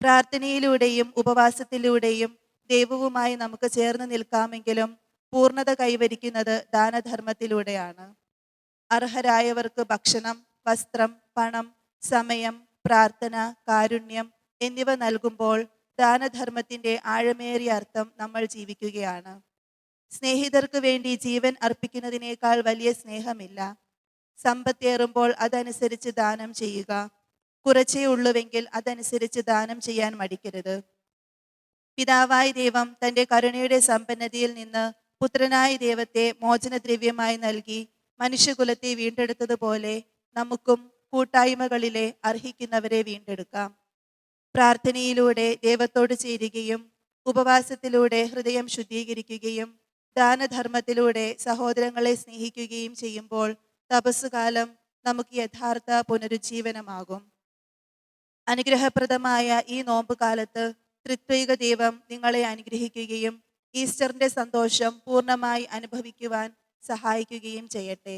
പ്രാർത്ഥനയിലൂടെയും ഉപവാസത്തിലൂടെയും ദൈവവുമായി നമുക്ക് ചേർന്ന് നിൽക്കാമെങ്കിലും പൂർണ്ണത കൈവരിക്കുന്നത് ദാനധർമ്മത്തിലൂടെയാണ്. അർഹരായവർക്ക് ഭക്ഷണം, വസ്ത്രം, പണം, സമയം, പ്രാർത്ഥന, കാരുണ്യം എന്നിവ നൽകുമ്പോൾ ദാനധർമ്മത്തിന്റെ ആഴമേറിയ അർത്ഥം നമ്മൾ ജീവിക്കുകയാണ്. സ്നേഹിതർക്ക് വേണ്ടി ജീവൻ അർപ്പിക്കുന്നതിനേക്കാൾ വലിയ സ്നേഹമില്ല. സമ്പത്തേറുമ്പോൾ അതനുസരിച്ച് ദാനം ചെയ്യുക. കുറച്ചേ ഉള്ളുവെങ്കിൽ അതനുസരിച്ച് ദാനം ചെയ്യാൻ മടിക്കരുത്. പിതാവായ ദൈവം തന്റെ കരുണയുടെ സമ്പന്നതയിൽ നിന്ന് പുത്രനായ ദൈവത്തെ മോചനദ്രവ്യമായി നൽകി മനുഷ്യകുലത്തെ വീണ്ടെടുത്തതുപോലെ നമുക്കും കൂട്ടായ്മകളിലെ അർഹിക്കുന്നവരെ വീണ്ടെടുക്കാം. പ്രാർത്ഥനയിലൂടെ ദൈവത്തോട് ചേരുകയും ഉപവാസത്തിലൂടെ ഹൃദയം ശുദ്ധീകരിക്കുകയും ദാനധർമ്മത്തിലൂടെ സഹോദരങ്ങളെ സ്നേഹിക്കുകയും ചെയ്യുമ്പോൾ തപസ്സുകാലം നമുക്ക് യഥാർത്ഥ പുനരുജ്ജീവനമാകും. അനുഗ്രഹപ്രദമായ ഈ നോമ്പുകാലത്ത് ത്രിത്വൈക ദൈവം നിങ്ങളെ അനുഗ്രഹിക്കുകയും ഈസ്റ്ററിന്റെ സന്തോഷം പൂർണ്ണമായി അനുഭവിക്കുവാൻ സഹായിക്കുകയും ചെയ്യട്ടെ.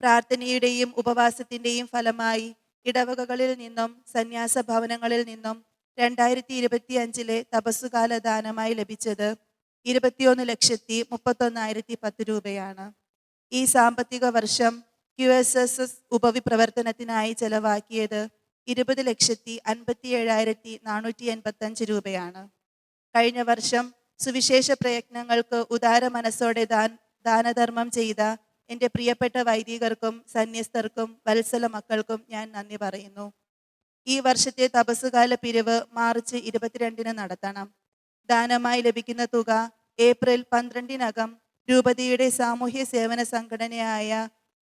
പ്രാർത്ഥനയുടെയും ഉപവാസത്തിന്റെയും ഫലമായി ഇടവകകളിൽ നിന്നും സന്യാസ ഭവനങ്ങളിൽ നിന്നും 2025 തപസ്സുകാല ദാനമായി ലഭിച്ചത് 21,31,10 രൂപയാണ്. ഈ സാമ്പത്തിക വർഷം QSSS ഉപവിപ്രവർത്തനത്തിനായി ചെലവാക്കിയത് 20,57,485 രൂപയാണ്. കഴിഞ്ഞ വർഷം സുവിശേഷ പ്രയത്നങ്ങൾക്ക് ഉദാര മനസ്സോടെ ദാനധർമ്മം ചെയ്ത എൻ്റെ പ്രിയപ്പെട്ട വൈദികർക്കും സന്യസ്തർക്കും വത്സല മക്കൾക്കും ഞാൻ നന്ദി പറയുന്നു. ഈ വർഷത്തെ തപസ്സുകാല പിരിവ് മാർച്ച് 22 നടത്തണം. ദാനമായി ലഭിക്കുന്ന തുക ഏപ്രിൽ 12 രൂപതയുടെ സാമൂഹ്യ സേവന സംഘടനയായ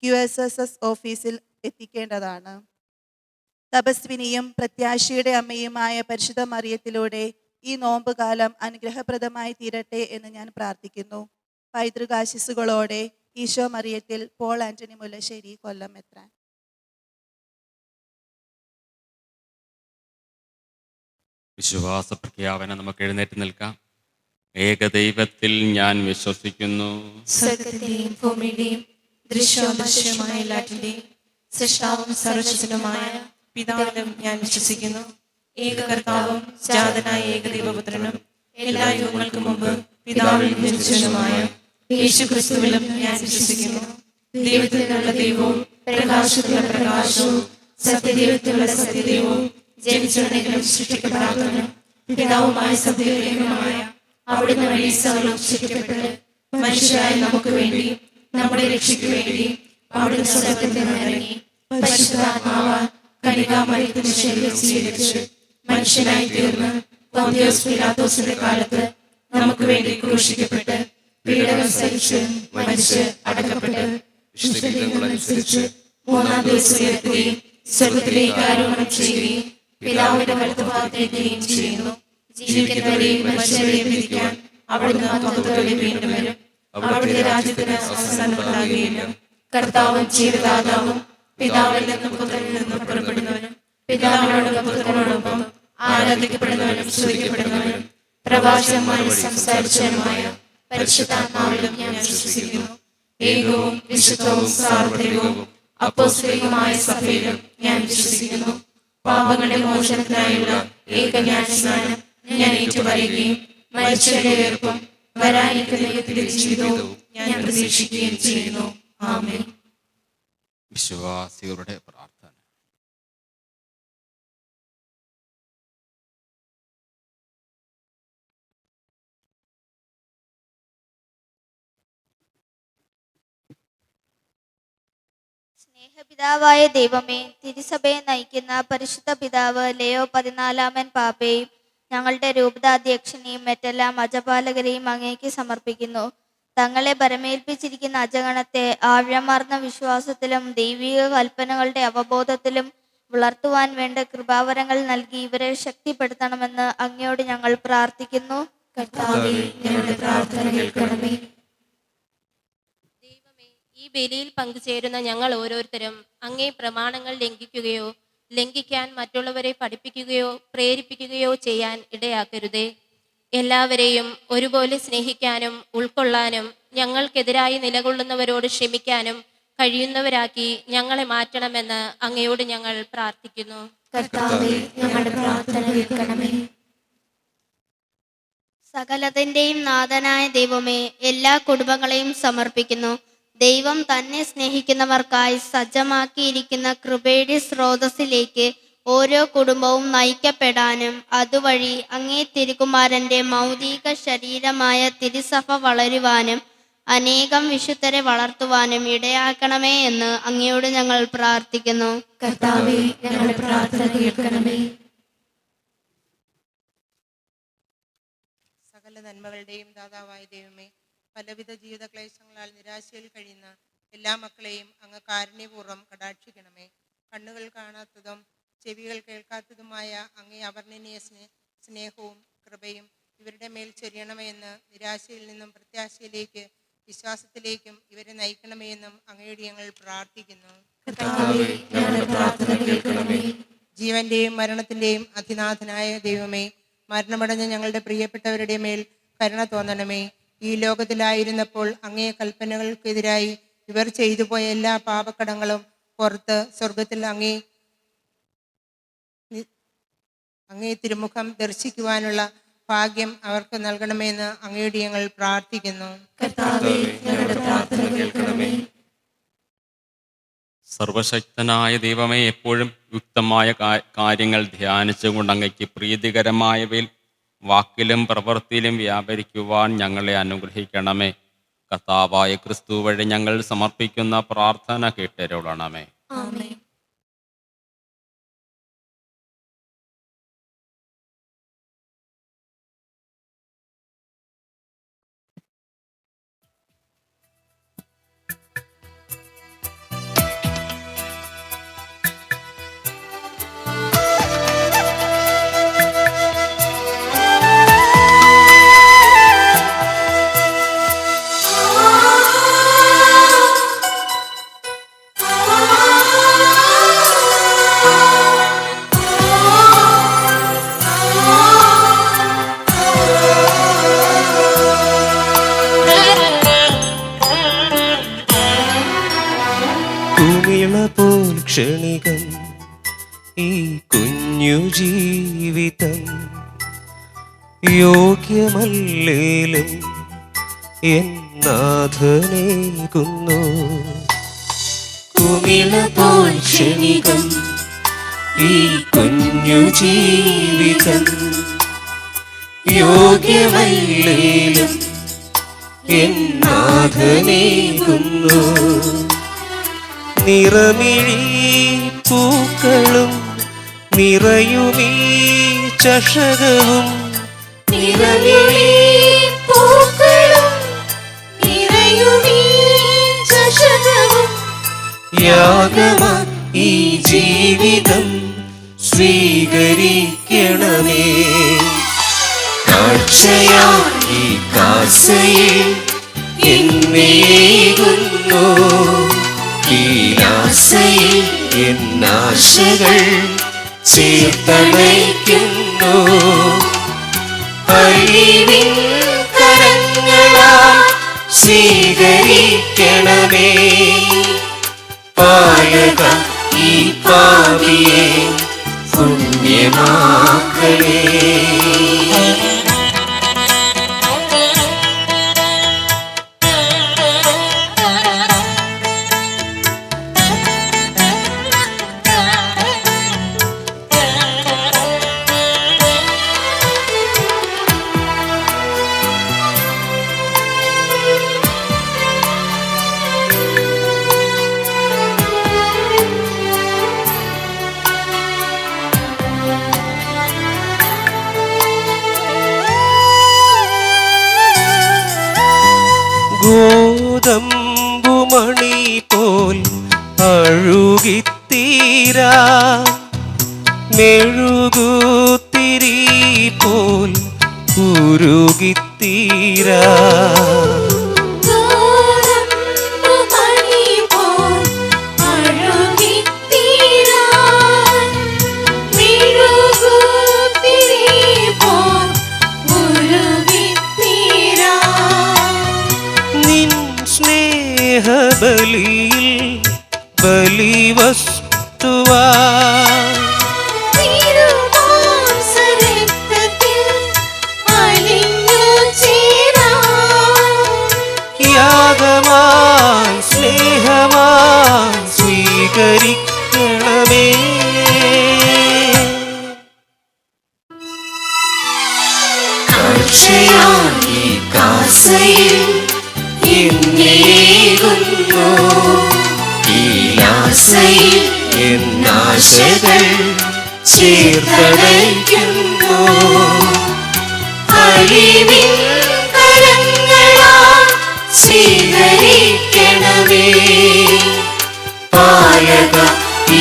QSSS ഓഫീസിൽ എത്തിക്കേണ്ടതാണ്. തപസ്വിനിയും പ്രത്യാശയുടെ അമ്മയുമായ പരിശുദ്ധ മറിയത്തിലൂടെ ഈ നോമ്പുകാലം അനുഗ്രഹപ്രദമായി തീരട്ടെ എന്ന് ഞാൻ പ്രാർത്ഥിക്കുന്നു. പൈതൃകാശിസുകളോടെ ഈശോ മറിയത്തിൽ. പോൾ ആന്റണി മുല്ലശ്ശേരി, കൊല്ലം മെത്രാൻ. വിശ്വാസ പ്രഖ്യാപനം നമുക്ക് എഴുന്നേറ്റ് നിൽക്കാം. ഏകദൈവത്തിൽ ഞാൻ വിശ്വസിക്കുന്നു. സ്വർഗത്തെയും ഭൂമിയുടെയും ദൃശ്യോദൃശ്യമായ എല്ലാറ്റിന്റെയും സൃഷ്ടാവും സർവശക്തനുമായ പിതാവിലും ഞാൻ വിശ്വസിക്കുന്നു. ഏകകർത്താവും ജാതനായ ഏകദൈവപുത്രനും എല്ലാ യുഗങ്ങൾക്കും മുമ്പ് പിതാവിൽ ജനിച്ചതുമായ യേശുക്രിസ്തുവിലും ഞാൻ വിശ്വസിക്കുന്നു. ദൈവത്തിലുള്ള ദൈവവും പ്രകാശത്തിലുള്ള പ്രകാശവും സത്യദൈവത്തിലുള്ള സത്യദൈവവും ജനിച്ചവനെങ്കിലും സൃഷ്ടിക്കപ്പെടാത്തവനും പിതാവുമായ സത്യദൈവമായ അവിടുന്ന് വഴി സകലവും സൃഷ്ടിക്കപ്പെട്ട് മനുഷ്യരായ നമുക്ക് വേണ്ടി നമ്മുടെ രക്ഷയ്ക്ക് വേണ്ടി അവിടുന്ന് സ്വർഗ്ഗത്തിൽ നിന്ന് ഇറങ്ങി പരിശുദ്ധാത്മാവാൽ കന്യകാമറിയത്തിന്റെ ശരീരം സ്വീകരിച്ച് മനുഷ്യനായി തീർന്ന് പൗന്തിയോസ് പീലാത്തോസിന്റെ കാലത്ത് നമുക്ക് വേണ്ടി ക്രൂശിക്കപ്പെട്ട് പീഡകൾ സഹിച്ച് മരിച്ച് അടക്കപ്പെട്ട് വിശുദ്ധീകരണമനുസരിച്ച് മൂന്നാം ദിവസം ഉയർത്തുകയും സ്വർഗ്ഗത്തിലേക്ക് ആരോഹണം ചെയ്യുകയും പിതാവിന്റെ വലത്തുഭാഗത്തേക്കുകയും ചെയ്യുന്നു. ജീവിക്കുന്നവരെയും മനുഷ്യരെയും വിധിക്കാൻ അവിടുന്ന് മഹത്വത്തോടെ വീണ്ടും വരും. അവിടുത്തെ രാജ്യത്തിന് അവസാനമുണ്ടാകുകയില്ല. കർത്താവും ജീവദാതാവും പിതാവിൽ നിന്നും പുത്രനിൽ നിന്നും പുറപ്പെടുന്നവനും പിതാവിനോടൊപ്പം പുത്രനോടൊപ്പം ആരാധിക്കപ്പെടുന്നവനും സ്തുതിക്കപ്പെടുന്നവനും പ്രവാചകന്മാരിൽ സംസാരിച്ചവനുമായ പരിശുദ്ധാത്മാവിലും ഞാൻ വിശ്വസിക്കുന്നു. ഏകവും വിശുദ്ധവും സാർവത്രികവും അപ്പോസ്തലികവുമായ സഭയിലും ഞാൻ വിശ്വസിക്കുന്നു. പാപങ്ങളുടെ മോചനത്തിനായുള്ള ഏകജ്ഞാനസ്നാനം ഞാൻ ഏറ്റുപറയുകയും മരിച്ചവരുടെ ഉയർപ്പും വരാനിരിക്കുന്ന യുഗത്തിലെ ജീവിതവും ഞാൻ പ്രതീക്ഷിക്കുകയും ചെയ്യുന്നു. ആമേൻ. വിശ്വാസികളുടെ പ്രാർത്ഥന. സ്നേഹപിതാവായ ദൈവമേ, തിരുസഭയെ നയിക്കുന്ന പരിശുദ്ധ പിതാവ് ലെയോ 14 പാപ്പയെയും ഞങ്ങളുടെ രൂപതാധ്യക്ഷനെയും മറ്റെല്ലാ അജപാലകരെയും അങ്ങേക്ക് സമർപ്പിക്കുന്നു. തങ്ങളെ ഭരമേൽപ്പിച്ചിരിക്കുന്ന അജഗണത്തെ ആഴമാർന്ന വിശ്വാസത്തിലും ദൈവിക കൽപ്പനകളുടെ അവബോധത്തിലും വളർത്തുവാൻ വേണ്ട കൃപാവരങ്ങൾ നൽകി ഇവരെ ശക്തിപ്പെടുത്തണമെന്ന് അങ്ങയോട് ഞങ്ങൾ പ്രാർത്ഥിക്കുന്നു. കർത്താവേ, ഞങ്ങളുടെ പ്രാർത്ഥന കേൾക്കണമേ. ദൈവമേ, ഈ ബലിയിൽ പങ്കുചേരുന്ന ഞങ്ങൾ ഓരോരുത്തരും അങ്ങേ പ്രമാണങ്ങൾ ലംഘിക്കാൻ മറ്റുള്ളവരെ പഠിപ്പിക്കുകയോ പ്രേരിപ്പിക്കുകയോ ചെയ്യാൻ ഇടയാക്കരുതേ. എല്ലാവരെയും ഒരുപോലെ സ്നേഹിക്കാനും ഉൾക്കൊള്ളാനും ഞങ്ങൾക്കെതിരായി നിലകൊള്ളുന്നവരോട് ക്ഷമിക്കാനും കഴിയുന്നവരാക്കി ഞങ്ങളെ മാറ്റണമെന്ന് അങ്ങയോട് ഞങ്ങൾ പ്രാർത്ഥിക്കുന്നു. കർത്താവേ, ഞങ്ങളുടെ പ്രാർത്ഥന കേൾക്കണമേ. സകലത്തിന്റെയും നാഥനായ ദൈവമേ, എല്ലാ കുടുംബങ്ങളെയും സമർപ്പിക്കുന്നു. ദൈവം തന്നെ സ്നേഹിക്കുന്നവർക്കായി സജ്ജമാക്കിയിരിക്കുന്ന കൃപയുടെ സ്രോതസ്സിലേക്ക് ഓരോ കുടുംബവും നയിക്കപ്പെടാനും അതുവഴി അങ്ങേ തിരുകുമാരന്റെ മൗലിക ശരീരമായ തിരുസഭ വളരുവാനും അനേകം വിശുദ്ധരെ വളർത്തുവാനും ഇടയാക്കണമേ എന്ന് അങ്ങയോട് ഞങ്ങൾ പ്രാർത്ഥിക്കുന്നു. കർത്താവേ, ഞങ്ങളുടെ പ്രാർത്ഥന കേൾക്കണമേ. സകല നന്മകളുടെയും ദാതാവായ ദൈവമേ, പലവിധ ജീവിത ക്ലേശങ്ങളാൽ നിരാശയിൽ കഴിയുന്ന എല്ലാ മക്കളെയും അങ്ങ് കാരുണ്യപൂർവ്വം കടാക്ഷിക്കണമേ. കണ്ണുകൾ കാണാത്തതും ചെവികൾ കേൾക്കാത്തതുമായ അങ്ങേ അവർണ്ണനീയ സ്നേഹവും കൃപയും ഇവരുടെ മേൽ ചൊരിയണമേ എന്ന് നിരാശയിൽ നിന്നും പ്രത്യാശയിലേക്ക് വിശ്വാസത്തിലേക്കും ഇവരെ നയിക്കണമേ എന്നും അങ്ങയോട് ഞങ്ങൾ പ്രാർത്ഥിക്കുന്നു. കർത്താവേ, ഞങ്ങളുടെ പ്രാർത്ഥന കേൾക്കണമേ. ജീവന്റെയും മരണത്തിന്റെയും അധിനാഥനായ ദൈവമേ, മരണമടഞ്ഞ ഞങ്ങളുടെ പ്രിയപ്പെട്ടവരുടെ മേൽ കരുണ തോന്നണമേ. ഈ ലോകത്തിലായിരുന്നപ്പോൾ അങ്ങേ കൽപ്പനകൾക്കെതിരായി ഇവർ ചെയ്തു പോയ എല്ലാ പാപക്കടങ്ങളും പുറത്ത് സ്വർഗത്തിൽ അങ്ങേ തിരുമുഖം ദർശിക്കുവാനുള്ള ഭാഗ്യം അവർക്ക് നൽകണമെന്ന് അങ്ങയോട് ഞങ്ങൾ പ്രാർത്ഥിക്കുന്നു. കർത്താവേ, ഞങ്ങളുടെ പ്രാർത്ഥന കേൾക്കണമേ. സർവശക്തനായ ദൈവമേ, എപ്പോഴും യുക്തമായ കാര്യങ്ങൾ ധ്യാനിച്ചുകൊണ്ട് അങ്ങയ്ക്ക് പ്രീതികരമായവയിൽ വാക്കിലും പ്രവൃത്തിയിലും വ്യാപരിക്കുവാൻ ഞങ്ങളെ അനുഗ്രഹിക്കണമേ. കർത്താവായ ക്രിസ്തു വഴി ഞങ്ങൾ സമർപ്പിക്കുന്ന പ്രാർത്ഥന കേട്ടരുളണമേ. ആമേൻ. കുമിളപോൽ ക്ഷണികം ഈ കുഞ്ഞു ജീവിതം യോഗ്യമല്ലേലും എന്നാഥനേകുന്നു. കുമിളപോൽ ക്ഷണികം ഈ കുഞ്ഞു ജീവിതം യോഗ്യമല്ലേലും എന്നാഥനേകുന്നു. നിറമിഴി പൂക്കളും നിറയുമീ ചഷകവും നിറമിഴി പൂക്കളും നിറയുമീ ചഷകവും യാഗമാ ഈ ജീവിതം സ്വീകരിക്കണമേ. കാഴ്ചയാ ഈ കാസയിൽ എന്നേകുന്നു. ഈനാശയിൽ എന്നാശകൾ ചേർത്തണയ്ക്കുന്നു. അഴിവിൻ കരങ്ങളാ സ്വീകരിക്കണമേ. പാലക ഈ പാപിയെ പുണ്യമാക്കണേ. ഗോതമ്പുമണി പോൽ അഴുകിത്തീരാ മെഴുകുത്തിരി പോൽ ഉരുകിത്തീരാ. ബലിയിൽ ബലിവസ്തുവാ യാഗമായി സ്നേഹമാ സ്വീകരിക്കണമേ. കാഴ്ചയായി കാസയിൽ എന്നേകുന്നു, ഈ ലാസയിൽ എന്നാശകൾ ചേർത്തടയ്ക്കുന്നു. അലിവിൻ കരങ്ങളാൽ സ്വീകരിക്കണമേ. പാലക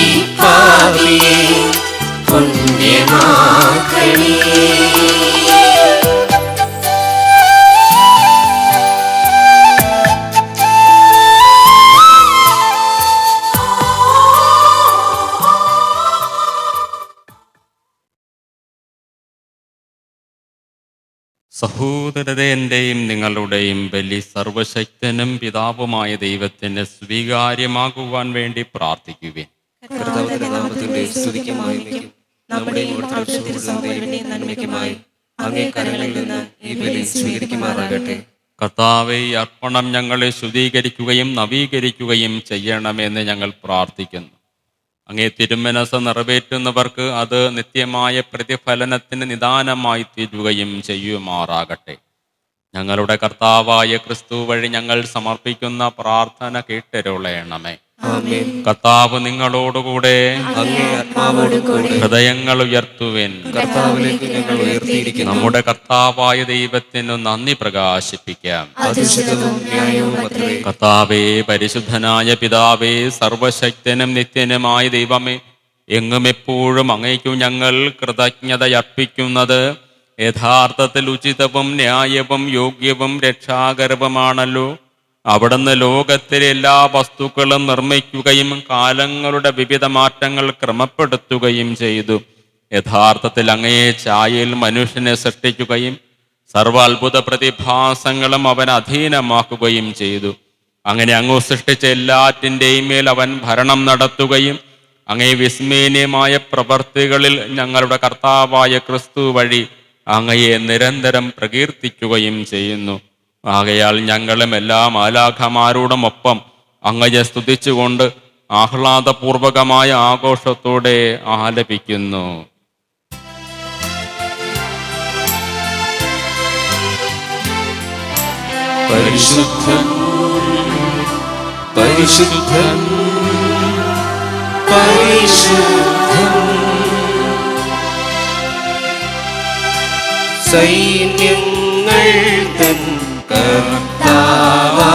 ഈ പാപിയെ പുണ്യമാക്കണേ. സഹോദരരെ, എൻ്റെയും നിങ്ങളുടെയും ബലി സർവശക്തനും പിതാവുമായ ദൈവത്തിന് സ്വീകാര്യമാകുവാൻ വേണ്ടി പ്രാർത്ഥിക്കുവിൻ. കർത്താവിന്റെ നാമത്തിന്റെ സ്തുതിക്കുമായി നമ്മുടെ നന്മയ്ക്കുമായി അങ്ങേ കരങ്ങളിൽ നിന്ന് ഈ ബലി സ്വീകരിക്കുമാറാകട്ടെ. കർത്താവേ, ഈ അർപ്പണം ഞങ്ങളെ ശുദ്ധീകരിക്കുകയും നവീകരിക്കുകയും ചെയ്യണമെന്ന് ഞങ്ങൾ പ്രാർത്ഥിക്കുന്നു. അങ്ങേ തിരുമനസ് നിറവേറ്റുന്നവർക്ക് അത് നിത്യമായ പ്രതിഫലനത്തിന് നിദാനമായി തീരുകയും ചെയ്യുമാറാകട്ടെ. ഞങ്ങളുടെ കർത്താവായ ക്രിസ്തു വഴി ഞങ്ങൾ സമർപ്പിക്കുന്ന പ്രാർത്ഥന കേട്ടരുളയണമേ. കർത്താവ് നിങ്ങളോടുകൂടെ, ഹൃദയങ്ങൾ ഉയർത്തുവിൻ. നമ്മുടെ കർത്താവായ ദൈവത്തിന് നന്ദി പ്രകാശിപ്പിക്കാം. കർത്താവേ, പരിശുദ്ധനായ പിതാവേ, സർവശക്തനും നിത്യനുമായ ദൈവമേ, എങ്ങും എപ്പോഴും അങ്ങേക്കു ഞങ്ങൾ കൃതജ്ഞതയർപ്പിക്കുന്നത് യഥാർത്ഥത്തിൽ ഉചിതവും ന്യായവും യോഗ്യവും രക്ഷാകരവുമാണല്ലോ. അവിടുന്ന് ലോകത്തിലെ എല്ലാ വസ്തുക്കളും നിർമ്മിക്കുകയും കാലങ്ങളുടെ വിവിധ മാറ്റങ്ങൾ ക്രമപ്പെടുത്തുകയും ചെയ്തു. യഥാർത്ഥത്തിൽ അങ്ങയെ ഛായയിൽ മനുഷ്യനെ സൃഷ്ടിക്കുകയും സർവ അത്ഭുത പ്രതിഭാസങ്ങളും അവൻ അധീനമാക്കുകയും ചെയ്തു. അങ്ങനെ അങ്ങ് സൃഷ്ടിച്ച എല്ലാറ്റിൻ്റെയും മേൽ അവൻ ഭരണം നടത്തുകയും അങ്ങേ വിസ്മയനീയമായ പ്രവർത്തികളിൽ ഞങ്ങളുടെ കർത്താവായ ക്രിസ്തു വഴി അങ്ങയെ നിരന്തരം പ്രകീർത്തിക്കുകയും ചെയ്യുന്നു. ആകയാൽ ഞങ്ങളും എല്ലാ മാലാഖമാരോടും ഒപ്പം അങ്ങയെ സ്തുതിച്ചുകൊണ്ട് ആഹ്ലാദപൂർവകമായ ആഘോഷത്തോടെ ആലപിക്കുന്നു. പരിശുദ്ധൻ പരിശുദ്ധൻ പരിശുദ്ധൻ, സൈന്യങ്ങൾ തൻ കർത്താവാ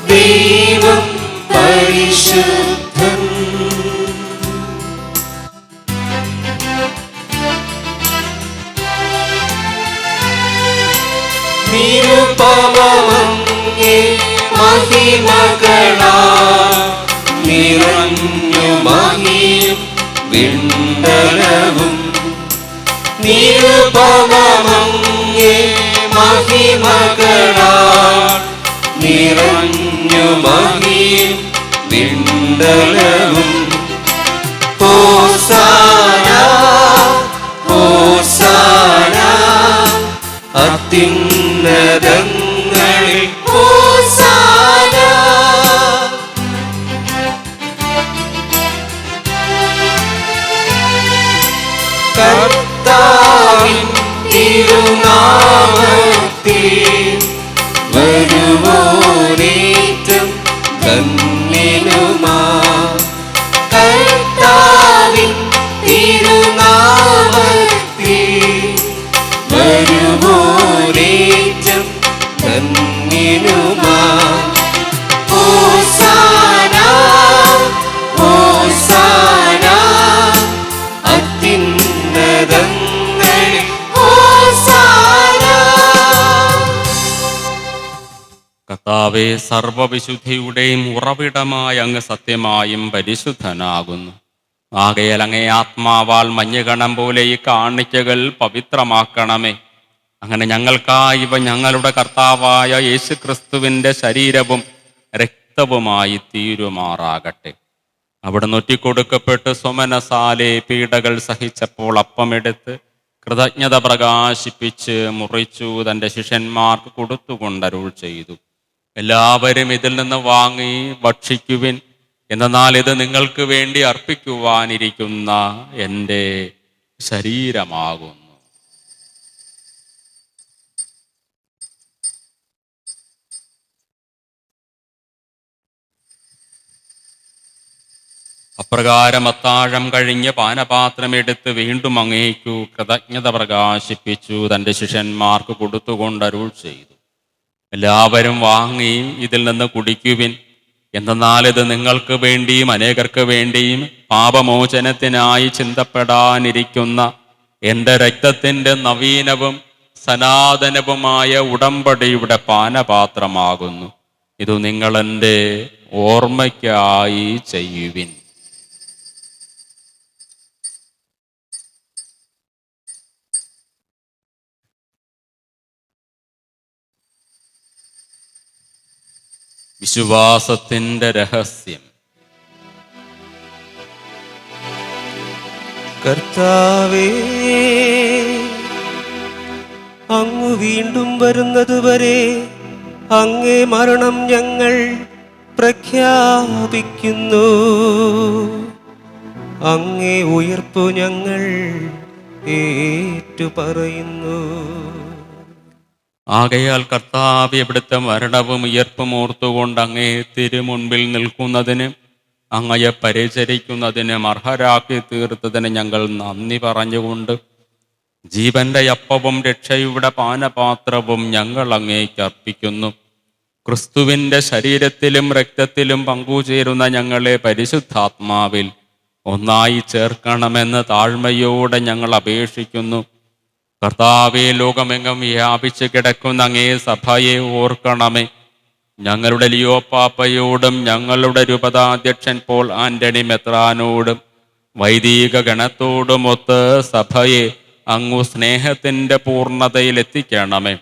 ദൈവം പരിശുദ്ധൻ. നിരുപമങ്ങേ മഹിമകളാ നിറഞ്ഞു മഹിയും വിണ്ടലവും. നിരുപമങ്ങേ മഹിമകളാ നിറഞ്ഞു മഹിയും വിണ്ടലവും. ഹോസാന ഹോസാന അത്യുന്നതങ്ങളിൽ ഹോസാന. കർത്താവിൻ തിരുനാമത്തിൽ വരുവോനേറ്റം ധന്യനുമാ. കർത്താവിൻ തിരുനാമത്തിൽ വരുവോനേറ്റം ധന്യനുമാ. ഹോസാന ഹോസാന അത്യുന്നതങ്ങളിൽ ഹോസാന. കർത്താവേ, സർവവിശുദ്ധിയുടെയും ഉറവിടമായ അങ്ങ് സത്യമായും പരിശുദ്ധനാകുന്നു. ആകയാൽ അങ്ങേ ആത്മാവാൽ മഞ്ഞുകണം പോലെ ഈ കാണിക്കകൾ പവിത്രമാക്കണമേ. അങ്ങനെ ഞങ്ങൾക്കായി ഇവ ഞങ്ങളുടെ കർത്താവായ യേശുക്രിസ്തുവിൻ്റെ ശരീരവും രക്തവുമായി തീരുമാറാകട്ടെ. അവിടെ നൊറ്റിക്കൊടുക്കപ്പെട്ട് സ്വമനസാലെ പീഡകൾ സഹിച്ചപ്പോൾ അപ്പമെടുത്ത് കൃതജ്ഞത പ്രകാശിപ്പിച്ച് മുറിച്ചു തൻ്റെ ശിഷ്യന്മാർക്ക് കൊടുത്തുകൊണ്ടരുൾ ചെയ്തു. എല്ലാവരും ഇതിൽ നിന്ന് വാങ്ങി ഭക്ഷിക്കുവിൻ. എന്നാൽ ഇത് നിങ്ങൾക്ക് വേണ്ടി അർപ്പിക്കുവാനിരിക്കുന്ന എൻ്റെ ശരീരമാകുന്നു. അപ്രകാരം അത്താഴം കഴിഞ്ഞ് പാനപാത്രമെടുത്ത് വീണ്ടും അങ്ങേക്കു കൃതജ്ഞത പ്രകാശിപ്പിച്ചു തൻ്റെ ശിഷ്യന്മാർക്ക് കൊടുത്തുകൊണ്ട് അരുൾ ചെയ്തു, എല്ലാവരും വാങ്ങി ഇതിൽ നിന്ന് കുടിക്കുവിൻ. എന്നാൽ ഇത് നിങ്ങൾക്ക് വേണ്ടിയും അനേകർക്ക് വേണ്ടിയും പാപമോചനത്തിനായി ചിന്തപ്പെടാനിരിക്കുന്ന എൻ്റെ രക്തത്തിൻ്റെ നവീനവും സനാതനവുമായ ഉടമ്പടിയുടെ പാനപാത്രമാകുന്നു. ഇത് നിങ്ങളെൻ്റെ ഓർമ്മയ്ക്കായി ചെയ്യുവിൻ. വിശ്വാസത്തിൻ്റെ രഹസ്യം. കർത്താവേ, അങ്ങ് വീണ്ടും വരുന്നതുവരെ അങ്ങേ മരണം ഞങ്ങൾ പ്രഖ്യാപിക്കുന്നു. അങ്ങേ ഉയർപ്പു ഞങ്ങൾ ഏറ്റുപറയുന്നു. ആകയാൽ കർത്താവ് ഇവിടുത്തെ മരണവും ഉയർപ്പും ഓർത്തുകൊണ്ട് അങ്ങേ തിരുമുൻപിൽ നിൽക്കുന്നതിന്, അങ്ങയെ പരിചരിക്കുന്നതിനും അർഹരാക്കി തീർത്തതിന് ഞങ്ങൾ നന്ദി പറഞ്ഞുകൊണ്ട് ജീവന്റെ അപ്പവും രക്ഷയുടെ പാനപാത്രവും ഞങ്ങൾ അങ്ങേക്ക് അർപ്പിക്കുന്നു. ക്രിസ്തുവിൻ്റെ ശരീരത്തിലും രക്തത്തിലും പങ്കുചേരുന്ന ഞങ്ങളെ പരിശുദ്ധാത്മാവിൽ ഒന്നായി ചേർക്കണമെന്ന് താഴ്മയോടെ ഞങ്ങൾ അപേക്ഷിക്കുന്നു. കർത്താവേ, ലോകമെങ്ങും വ്യാപിച്ച് കിടക്കുന്ന അങ്ങേ സഭയെ ഓർക്കണമേ. ഞങ്ങളുടെ ലിയോ പാപ്പയോടും ഞങ്ങളുടെ രൂപതാധ്യക്ഷൻ പോൾ ആന്റണി മെത്രാനോടും വൈദിക ഗണത്തോടുമൊത്ത് സഭയെ അങ്ങു സ്നേഹത്തിൻ്റെ പൂർണ്ണതയിൽ എത്തിക്കണമേ.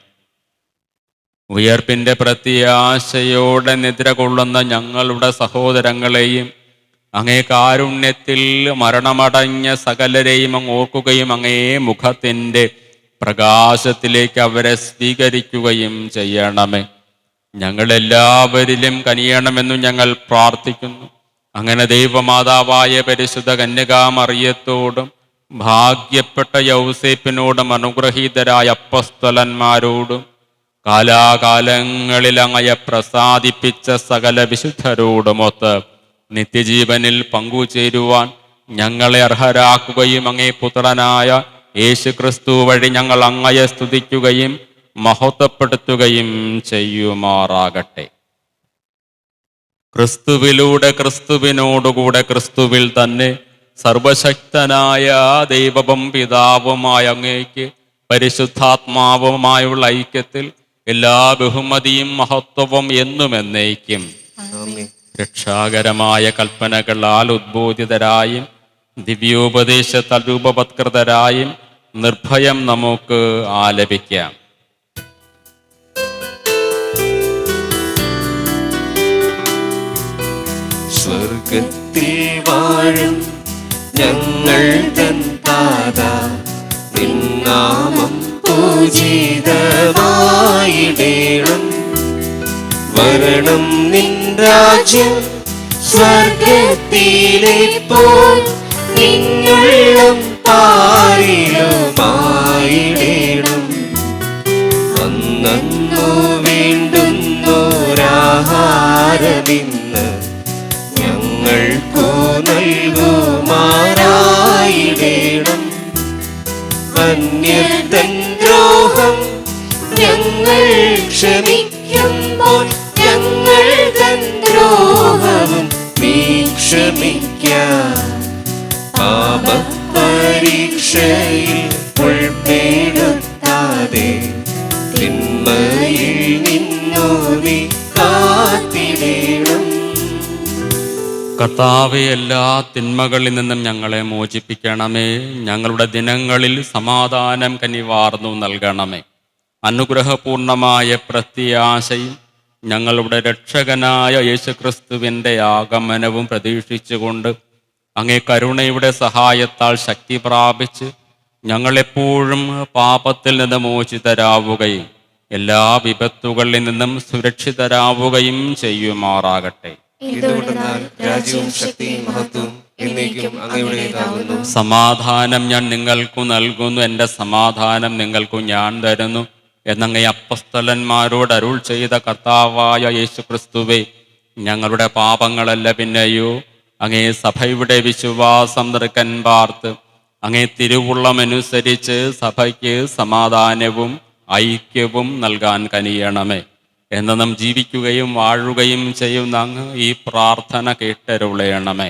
ഉയർപ്പിൻ്റെ പ്രത്യാശയോടെ നിദ്ര കൊള്ളുന്ന ഞങ്ങളുടെ സഹോദരങ്ങളെയും അങ്ങേ കാരുണ്യത്തിൽ മരണമടഞ്ഞ സകലരെയും അങ്ങ് ഓർക്കുകയും അങ്ങേ മുഖത്തിൻ്റെ പ്രകാശത്തിലേക്ക് അവരെ സ്വീകരിക്കുകയും ചെയ്യണമേ. ഞങ്ങളെല്ലാവരിലും കനിയണമെന്നു ഞങ്ങൾ പ്രാർത്ഥിക്കുന്നു. അങ്ങനെ ദൈവമാതാവായ പരിശുദ്ധ കന്യകാമറിയത്തോടും ഭാഗ്യപ്പെട്ട യൗസേപ്പിനോടും അനുഗ്രഹീതരായ അപ്പസ്തലന്മാരോടും കാലാകാലങ്ങളിൽ അങ്ങയെ പ്രസാദിപ്പിച്ച സകല വിശുദ്ധരോടുമൊത്ത് നിത്യജീവനിൽ പങ്കുചേരുവാൻ ഞങ്ങളെ അർഹരാക്കുകയും അങ്ങേ പുത്രനായ യേശുക്രിസ്തു വഴി ഞങ്ങൾ അങ്ങയെ സ്തുതിക്കുകയും മഹത്വപ്പെടുത്തുകയും ചെയ്യുമാറാകട്ടെ. ക്രിസ്തുവിലൂടെ ക്രിസ്തുവിനോടുകൂടെ ക്രിസ്തുവിൽ തന്നെ സർവശക്തനായ ദൈവവും പിതാവുമായ അങ്ങേക്ക് പരിശുദ്ധാത്മാവുമായുള്ള ഐക്യത്തിൽ എല്ലാ ബഹുമതിയും മഹത്വവും എന്നും എന്നേക്കും രക്ഷാകരമായ കൽപ്പനകളാൽ ഉദ്ബോധിതരായും ദിവ്യോപദേശത്താൽ രൂപവത്കൃതരായും നിർഭയം നമുക്ക് ആലപിക്കാം. സ്വർഗത്തിൽ വാഴും ഞങ്ങൾ തൻ താതാ, നിൻ നാമം പൂജിതമായിടേണം. വരണം നിൻ രാജ്യം സ്വർഗത്തിലെ പോൽ നിന്നുള്ളം പാരിലുമായിടേണം. അന്നു വേണ്ടുന്നോരാഹാരമിന്ന് ഞങ്ങൾക്കു നൽകുമാറായിടേണം. അന്യർതൻ ദ്രോഹം ഞങ്ങൾ ക്ഷമിക്കുമ്പോൾ ഞങ്ങൾ തൻ ദ്രോഹവും നീ ക്ഷമിക്കാം. പാപപരീക്ഷയിൽ ഉൾപ്പെടുത്താതെ തിന്മയിൽ നിന്നു നീ കാത്തിടേണം. കർത്താവേ, എല്ലാ തിന്മകളിൽ നിന്നും ഞങ്ങളെ മോചിപ്പിക്കണമേ. ഞങ്ങളുടെ ദിനങ്ങളിൽ സമാധാനം കനിവാർന്നു നൽകണമേ. അനുഗ്രഹപൂർണമായ പ്രത്യാശയും ഞങ്ങളുടെ രക്ഷകനായ യേശുക്രിസ്തുവിൻ്റെ ആഗമനവും പ്രതീക്ഷിച്ചുകൊണ്ട് അങ്ങേ കരുണയുടെ സഹായത്താൽ ശക്തി പ്രാപിച്ച് ഞങ്ങളെപ്പോഴും പാപത്തിൽ നിന്ന് മോചിതരാവുകയും എല്ലാ വിപത്തുകളിൽ നിന്നും സുരക്ഷിതരാവുകയും ചെയ്യുമാറാകട്ടെ. ഇതുകൊണ്ടെന്നാൽ രാജ്യവും ശക്തിയും മഹത്വവും എന്നേക്കും അങ്ങയുടേതാകുന്നു. സമാധാനം ഞാൻ നിങ്ങൾക്കു നൽകുന്നു, എൻ്റെ സമാധാനം നിങ്ങൾക്കു ഞാൻ തരുന്നു എന്നങ്ങേ അപ്പസ്തലന്മാരോട് അരുൾ ചെയ്ത കർത്താവായ യേശുക്രിസ്തുവേ, ഞങ്ങളുടെ പാപങ്ങളല്ല പിന്നെയോ അങ്ങേ സഭയുടെ വിശ്വാസം നിറക്കൻ പാർത്ത് അങ്ങേ തിരുവുള്ളമനുസരിച്ച് സഭയ്ക്ക് സമാധാനവും ഐക്യവും നൽകാൻ കനിയണമേ. എന്നും ജീവിക്കുകയും വാഴുകയും ചെയ്യുന്ന അങ്ങ് ഈ പ്രാർത്ഥന കേട്ടരുളയണമേ.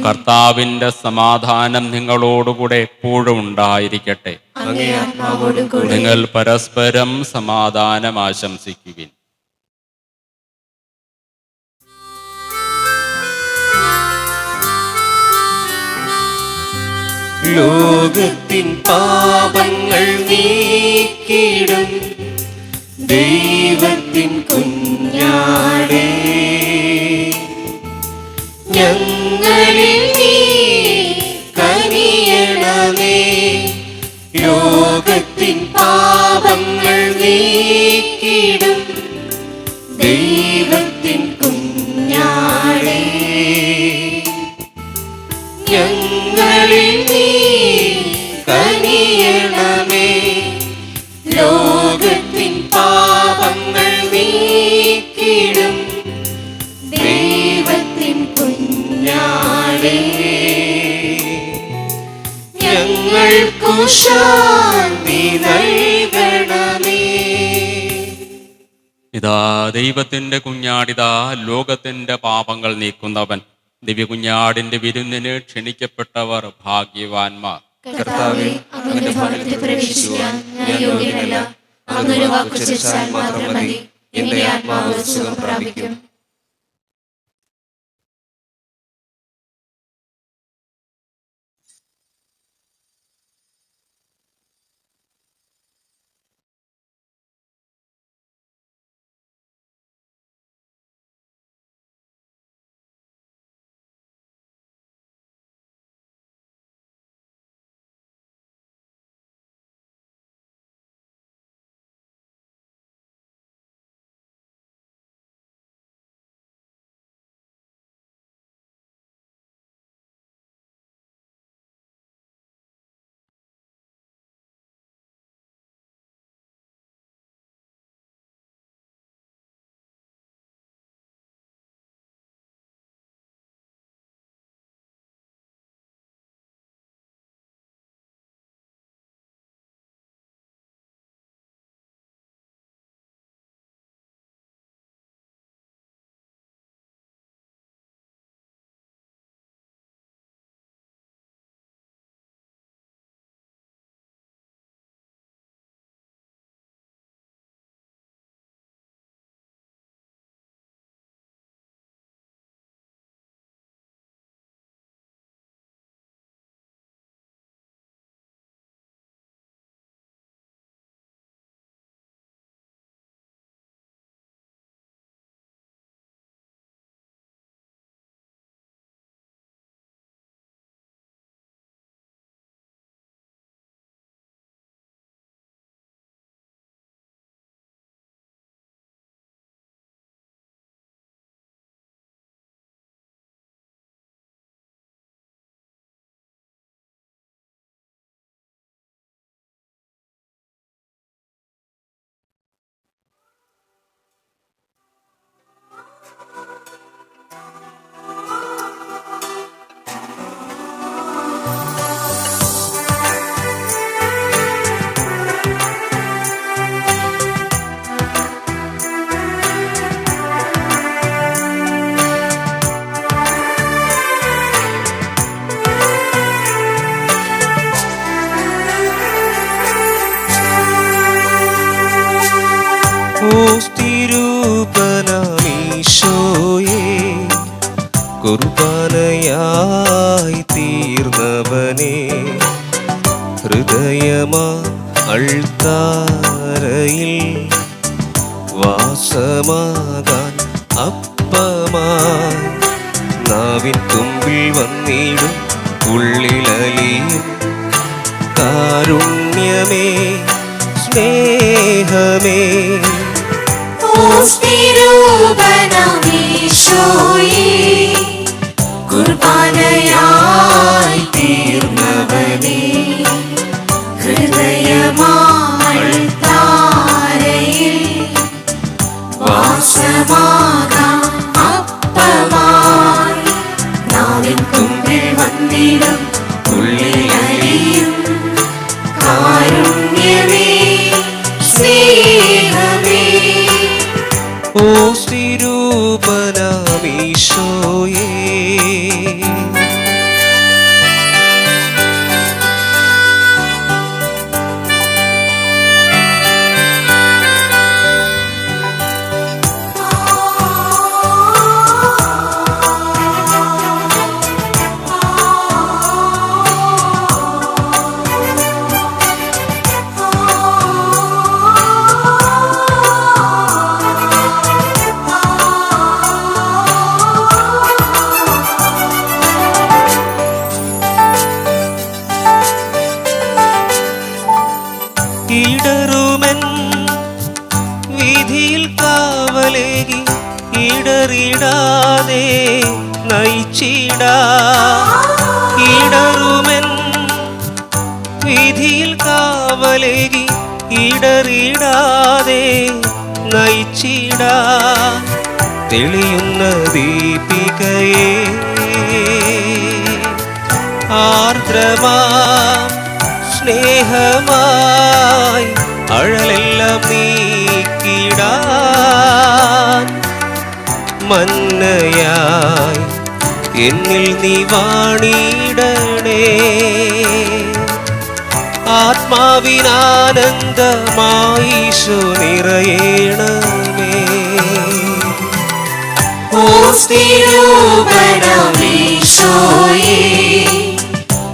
കർത്താവിൻ്റെ സമാധാനം നിങ്ങളോടുകൂടെ എപ്പോഴും ഉണ്ടായിരിക്കട്ടെ. നിങ്ങൾ പരസ്പരം സമാധാനം ആശംസിക്കുവിൻ. ലോകത്തിൻ പാപങ്ങൾ നീക്കിടും ദൈവത്തിൻ കുഞ്ഞാടേ, ഞങ്ങളിൽ നീ കനിയണമേ. ലോകത്തിൻ പാപങ്ങൾ നീക്കിടും ദൈവത്തിൻ കുഞ്ഞാടേ, ഞങ്ങളിൽ നീ കനിയണമേ. ലോകത്തിൻ പാപങ്ങൾ നീക്കിടും ദൈവത്തിൻ കുഞ്ഞാടേ, ഞങ്ങൾക്കു ശാന്തി നൽകണമേ. ഇതാ ദൈവത്തിൻ്റെ കുഞ്ഞാടിതാ, ലോകത്തിൻ്റെ പാപങ്ങൾ നീക്കുന്നവൻ. ദിവ്യകുഞ്ഞാടിന്റെ വിരുന്നിന് ക്ഷണിക്കപ്പെട്ടവർ ഭാഗ്യവാന്മാർ. കർത്താവേ, അങ്ങയുടെ ഭവനത്തിൽ പ്രവേശിക്കുവാൻ ഞാൻ യോഗ്യനല്ല. അങ്ങൊരു വാക്ക് ഉച്ചരിച്ചാൽ മാത്രം മതി, എന്റെ ആത്മാവ് സുഖം പ്രാപിക്കും. സ്തിരൂപനാമീശോയേ, കുർബാനയായി തീർന്നവനെ, ഹൃദയമാ അൾത്താരയിൽ വാസമാകാൻ അപ്പമായി നാവിൻ തുമ്പിൽ വന്നിടും ഉള്ളിലലിയും കാരുണ്യമേ, സ്നേഹമേ കുർബാനയായി തീർന്നവനേ ഹൃദയമാൾത്താരയിൽ വാസമാകാം അപ്പമായി നാവിൻ തുമ്പിൽ വന്നിടും ഉള്ളിലലിയും കാരുണ്യമേ സ്നേഹമേ ഓ ശ്രീരൂപനാമീശോയേ ഇടറുമൻ വിധിയിൽ കാവലേകി ഇടറിടാതെ നയിച്ചിടാ ഇടറുമൻ വിധിയിൽ കാവലേകി ഇടറിടാതെ നയിച്ചിടാ തെളിയുന്ന ദീപികയെ ആർദ്രമാ സ്നേഹമായി അഴലെല്ലാം നീക്കിടാൻ മന്നയായി എന്നിൽ നീ വാണിടണേ ആത്മാവിനാനന്ദമായിശോ നിറയണമേ ഓ സ്നേഹമീശോയേ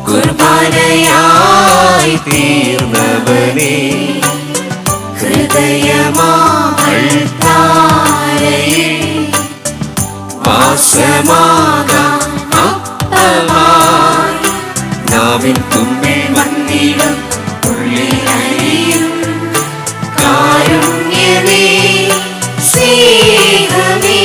കുർബാനയായി തീർന്നവനേ ഹൃദയമാൾത്താരയിൽ വാസമാകാം അപ്പമായി നാവിൻ തുമ്പിൽ വന്നിടും ഉള്ളിലലിയും കാരുണ്യമേ സ്നേഹമേ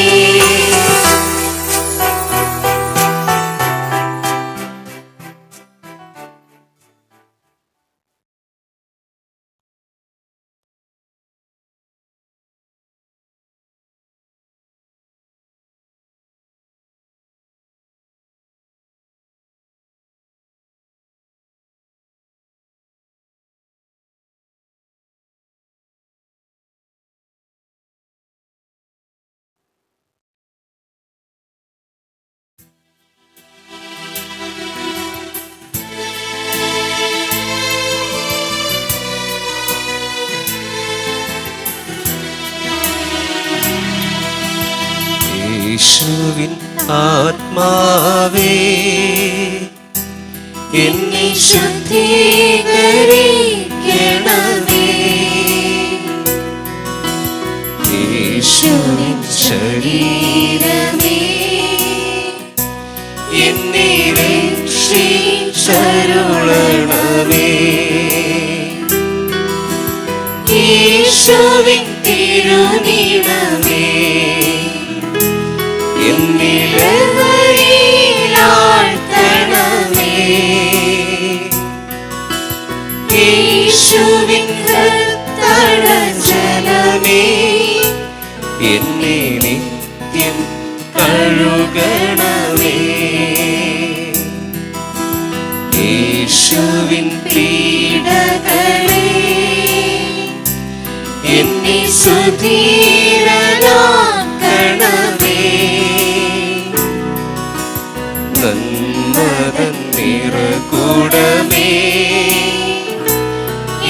യേശുവിൻ ആത്മാവേ എന്നെ ശുദ്ധീകരിക്കണമേ യേശുവിൻ ശരീരമേ എന്നെ രക്ഷിച്ചരുളണമേ യേശുവിൻ തിരുനിടമേ എന്നിലവയിലാഴ്ത്തണമേ യേശുവിൻ ഹൃദയജലമേ എന്നെ നിത്യം കഴുകണമേ യേശുവിൻ പീഡകളെ എന്നെ സുധീരനാക്കണമേ നന്മതൻ നിറകൂടമേ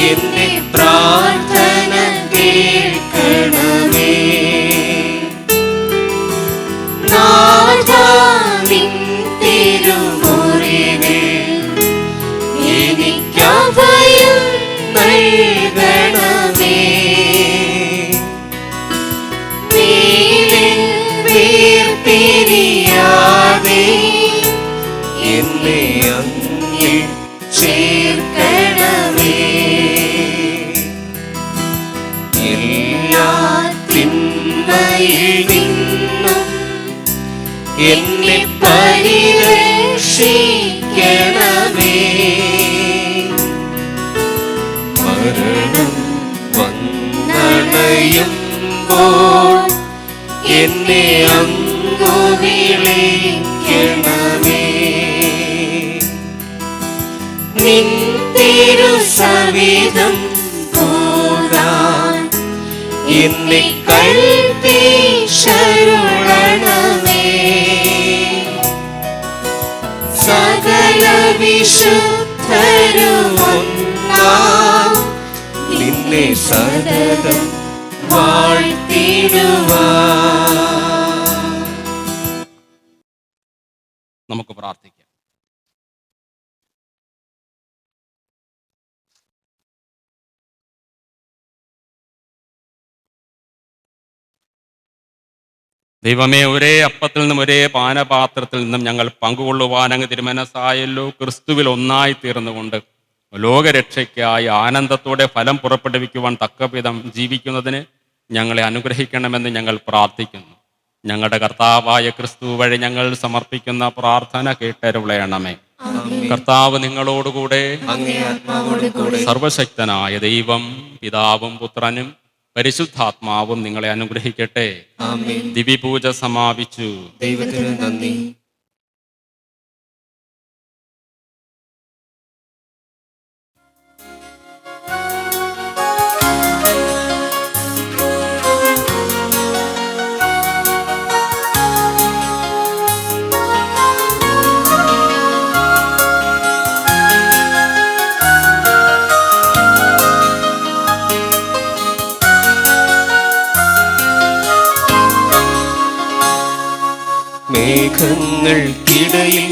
എന്റെ പ്രാർത്ഥന കേൾക്കണമേ നാഥാ നിൻ തിരുമുറിവിൽ എനിക്കഭയം നൽകണമേ നീരിൽ വേർപിരിയാതെ എന്നെ അങ്ങിൽ ചേർക്കണമേ വിധം പോകാൻ എന്നെ കൽപ്പിച്ചരുളണമേ. സകല വിശുദ്ധരുമൊന്നാം നിന്നെ സതതം വാഴ്ത്തിടുവാൻ. നമുക്ക് പ്രാർത്ഥിക്കാം. ദൈവമേ, ഒരേ അപ്പത്തിൽ നിന്നും ഒരേ പാനപാത്രത്തിൽ നിന്നും ഞങ്ങൾ പങ്കുകൊള്ളുവാൻ അങ്ങ് തിരുമനസ്സായല്ലോ. ക്രിസ്തുവിൽ ഒന്നായി തീർന്നുകൊണ്ട് ലോകരക്ഷയ്ക്കായി ആനന്ദത്തോടെ ഫലം പുറപ്പെടുവിക്കുവാൻ തക്കവിധം ജീവിക്കുന്നതിന് ഞങ്ങളെ അനുഗ്രഹിക്കണമെന്ന് ഞങ്ങൾ പ്രാർത്ഥിക്കുന്നു. ഞങ്ങളുടെ കർത്താവായ ക്രിസ്തു വഴി ഞങ്ങൾ സമർപ്പിക്കുന്ന പ്രാർത്ഥന കേട്ടരുളയണമേ. കർത്താവ് നിങ്ങളോടുകൂടെ, അങ്ങേ ആത്മാവോടുകൂടെ. സർവശക്തനായ ദൈവം പിതാവും പുത്രനും പരിശുദ്ധാത്മാവും നിങ്ങളെ അനുഗ്രഹിക്കട്ടെ. ആമേൻ. ദിവ്യപൂജ സമാപിച്ചു. ദൈവത്തിന് നന്ദി. മേഘങ്ങൾക്കിടയിൽ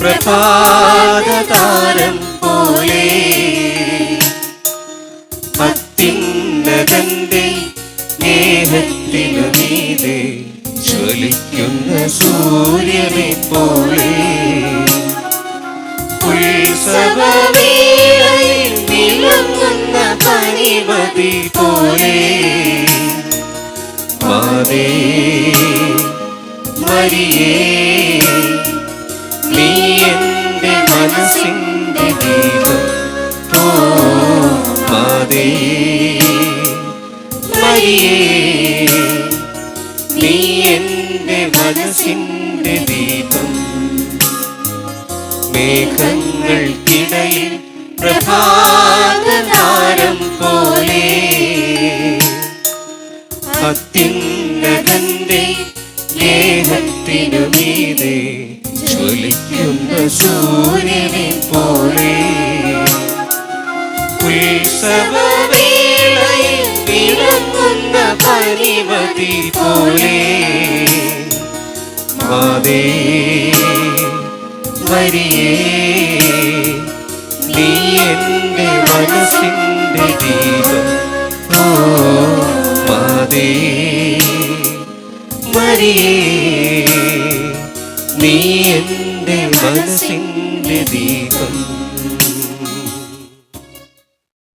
പ്രഭാതതാരം പോലെ അത്യുന്നതന്റെ സ്നേഹത്തിനു മീതെ ജ്വലിക്കുന്ന സൂര്യനെ പോലെ ഉത്സവവേളയിൽ വിളങ്ങുന്ന പനിമതി പോലെ മാതേ മരിയേ, നീ എൻ്റെ മനസ്സിൻ്റെ ദീപം. ഓ മാതേ മരിയേ, നീ എൻ്റെ മനസ്സിൻ്റെ ദീപം. മേഘങ്ങൾക്കിടയിൽ പ്രഭാതതാരം പോലെ അത്യുന്നതന്റെ സ്നേഹത്തിനു മീതെ ജ്വലിക്കുന്ന സൂര്യനെ പോലെ ഉത്സവവേളയിൽ വിളങ്ങുന്ന പനിമതി പോലെ മാതേ മരിയേ, നീ എൻ്റെ മനസ്സിൻ്റെ ദീപം. ഓ മാതേ മരിയേ, നീ എൻ്റെ മനസ്സിൻ്റെ ദീപം.